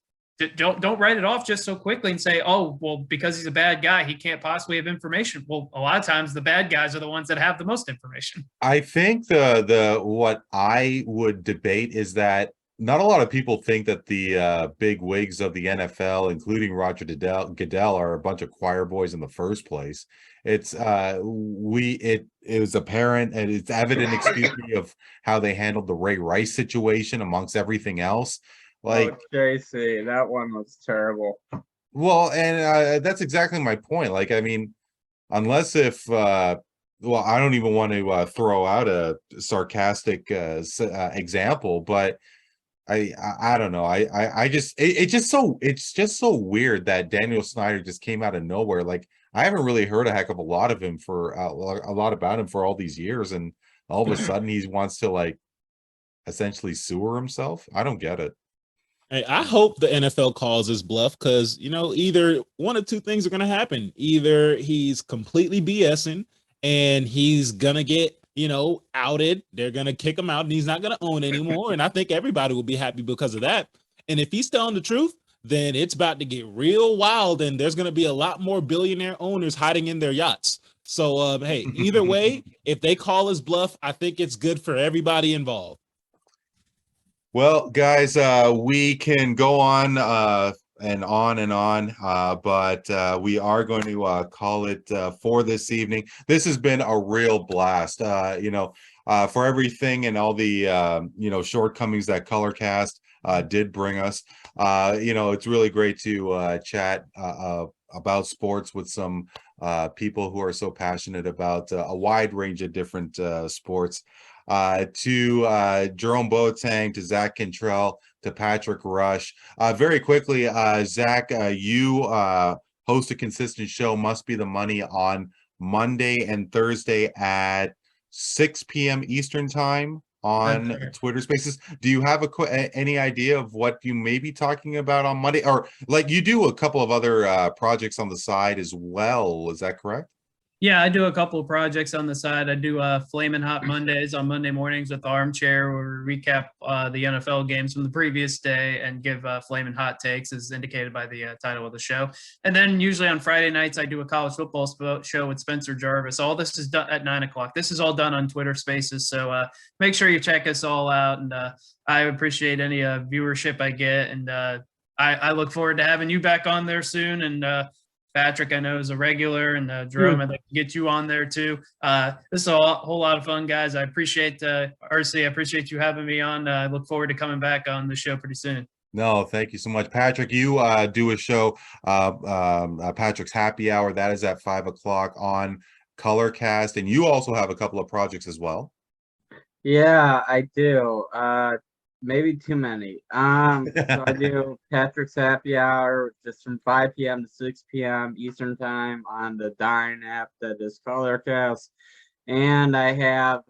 don't write it off just so quickly and say, oh, well, because he's a bad guy, he can't possibly have information. Well, a lot of times the bad guys are the ones that have the most information. I think the what I would debate is that not a lot of people think that the big wigs of the NFL, including Roger Goodell, are a bunch of choir boys in the first place. It was apparent and it's evident, excuse me, of how they handled the Ray Rice situation amongst everything else. Like, JC, that one was terrible. Well, and that's exactly my point. Like, I mean, unless I don't even want to throw out a sarcastic example, but I don't know. It's just so weird that Daniel Snyder just came out of nowhere. Like, I haven't really heard a heck of a lot of him for a lot about him for all these years, and all of a sudden he wants to like essentially sewer himself. I don't get it. Hey, I hope the NFL calls his bluff, because either one of two things are going to happen. Either he's completely BSing and he's gonna get outed. They're gonna kick him out and he's not gonna own anymore. And I think everybody will be happy because of that. And if he's telling the truth, then it's about to get real wild, and there's going to be a lot more billionaire owners hiding in their yachts. So, hey, either way, if they call his bluff, I think it's good for everybody involved. Well, guys, we can go on and on, but we are going to call it for this evening. This has been a real blast. For everything and all the shortcomings that Colorcast did bring us. It's really great to chat about sports with some people who are so passionate about a wide range of different sports. To Jerome Boateng, to Zach Cantrell, to Patrick Ruch. Very quickly, Zach, you host a consistent show, Must Be the Money, on Monday and Thursday at 6 p.m. Eastern time on Twitter Spaces. Do you have any idea of what you may be talking about on Monday? Or like you do a couple of other projects on the side as well, is that correct? Yeah, I do a couple of projects on the side. I do Flamin' Hot Mondays on Monday mornings with Armchair, where we recap the NFL games from the previous day and give Flamin' Hot takes as indicated by the title of the show. And then usually on Friday nights, I do a college football show with Spencer Jarvis. All this is done at 9 o'clock. This is all done on Twitter Spaces. So make sure you check us all out. And I appreciate any viewership I get. And I look forward to having you back on there soon. And Patrick, I know, is a regular, and Jerome, I'd like to get you on there too. This is a whole lot of fun, guys. I appreciate RC. I appreciate you having me on. I look forward to coming back on the show pretty soon. No, thank you so much, Patrick. You do a show, Patrick's Happy Hour. That is at 5 o'clock on Colorcast, and you also have a couple of projects as well. Yeah, I do. Maybe too many. So I do Patrick's Happy Hour just from 5 p.m. to 6 p.m. Eastern Time on the Dine app that is Colorcast. And I have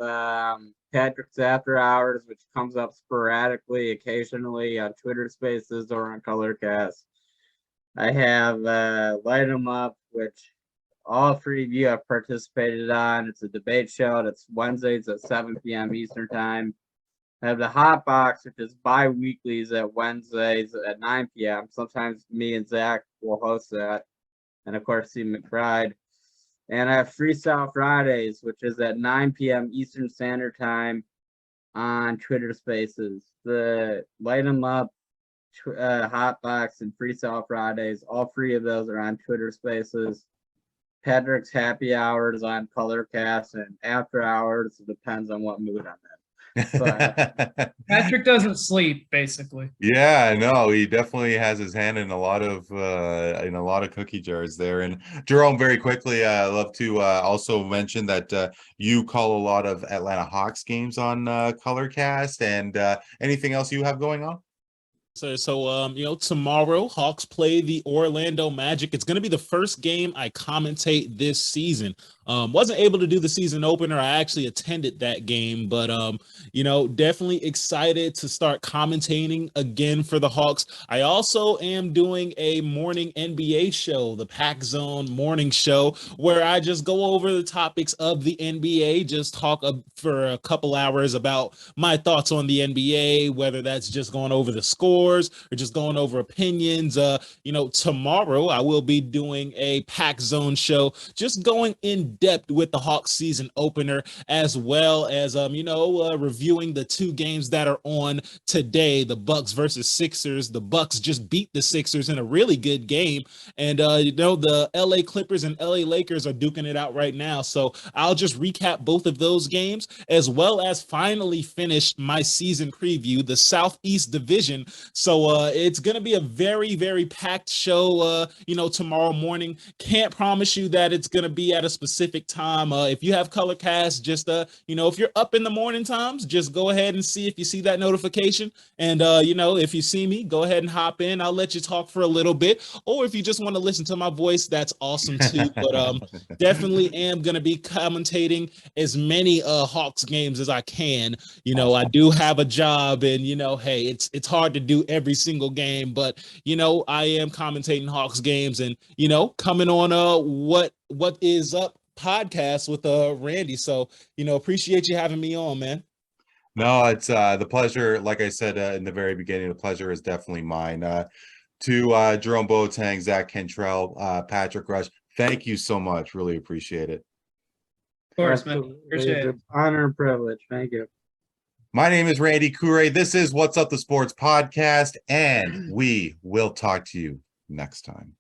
Patrick's After Hours, which comes up sporadically, occasionally on Twitter Spaces or on Colorcast. I have Light 'em Up, which all three of you have participated on. It's a debate show that's Wednesdays at 7 p.m. Eastern Time. I have the Hot Box, which is bi-weeklies at Wednesdays at 9 p.m. Sometimes me and Zach will host that. And of course, Steve McBride. And I have Freestyle Fridays, which is at 9 p.m. Eastern Standard Time on Twitter Spaces. The Light 'em Up, Hot Box, and Freestyle Fridays, all three of those are on Twitter Spaces. Patrick's Happy Hour is on Colorcast, and After Hours depends on what mood I'm in. Patrick doesn't sleep, basically. Yeah, no, he definitely has his hand in a lot of cookie jars there. And Jerome, very quickly, I'd love to also mention that you call a lot of Atlanta Hawks games on Colorcast, and anything else you have going on? So tomorrow Hawks play the Orlando Magic. It's going to be the first game I commentate this season. Wasn't able to do the season opener. I actually attended that game, but definitely excited to start commentating again for the Hawks. I also am doing a morning NBA show, the Pack Zone morning show, where I just go over the topics of the NBA, just talk for a couple hours about my thoughts on the NBA, whether that's just going over the scores or just going over opinions. Tomorrow I will be doing a Pack Zone show, just going in depth with the Hawks season opener, as well as reviewing the two games that are on today, the Bucks versus Sixers. The Bucks just beat the Sixers in a really good game, and the LA Clippers and LA Lakers are duking it out right now. So I'll just recap both of those games, as well as finally finish my season preview, the Southeast Division. So it's going to be a very, very packed show, tomorrow morning. Can't promise you that it's going to be at a specific time. If you have Colorcast, just, if you're up in the morning times, just go ahead and see if you see that notification. And, if you see me, go ahead and hop in. I'll let you talk for a little bit. Or if you just want to listen to my voice, that's awesome too. But definitely am going to be commentating as many Hawks games as I can. I do have a job, and, hey, it's hard to do every single game, but, I am commentating Hawks games, and, coming on what is up podcast with Randy. So, appreciate you having me on, man. No, it's the pleasure. Like I said in the very beginning, the pleasure is definitely mine. To Jerome Boateng, Zach Cantrell, Patrick Ruch, thank you so much. Really appreciate it. Of course, man. Absolutely. Appreciate It's it. an honor and privilege. Thank you. My name is Randy Kure. This is What's Up the Sports Podcast, and we will talk to you next time.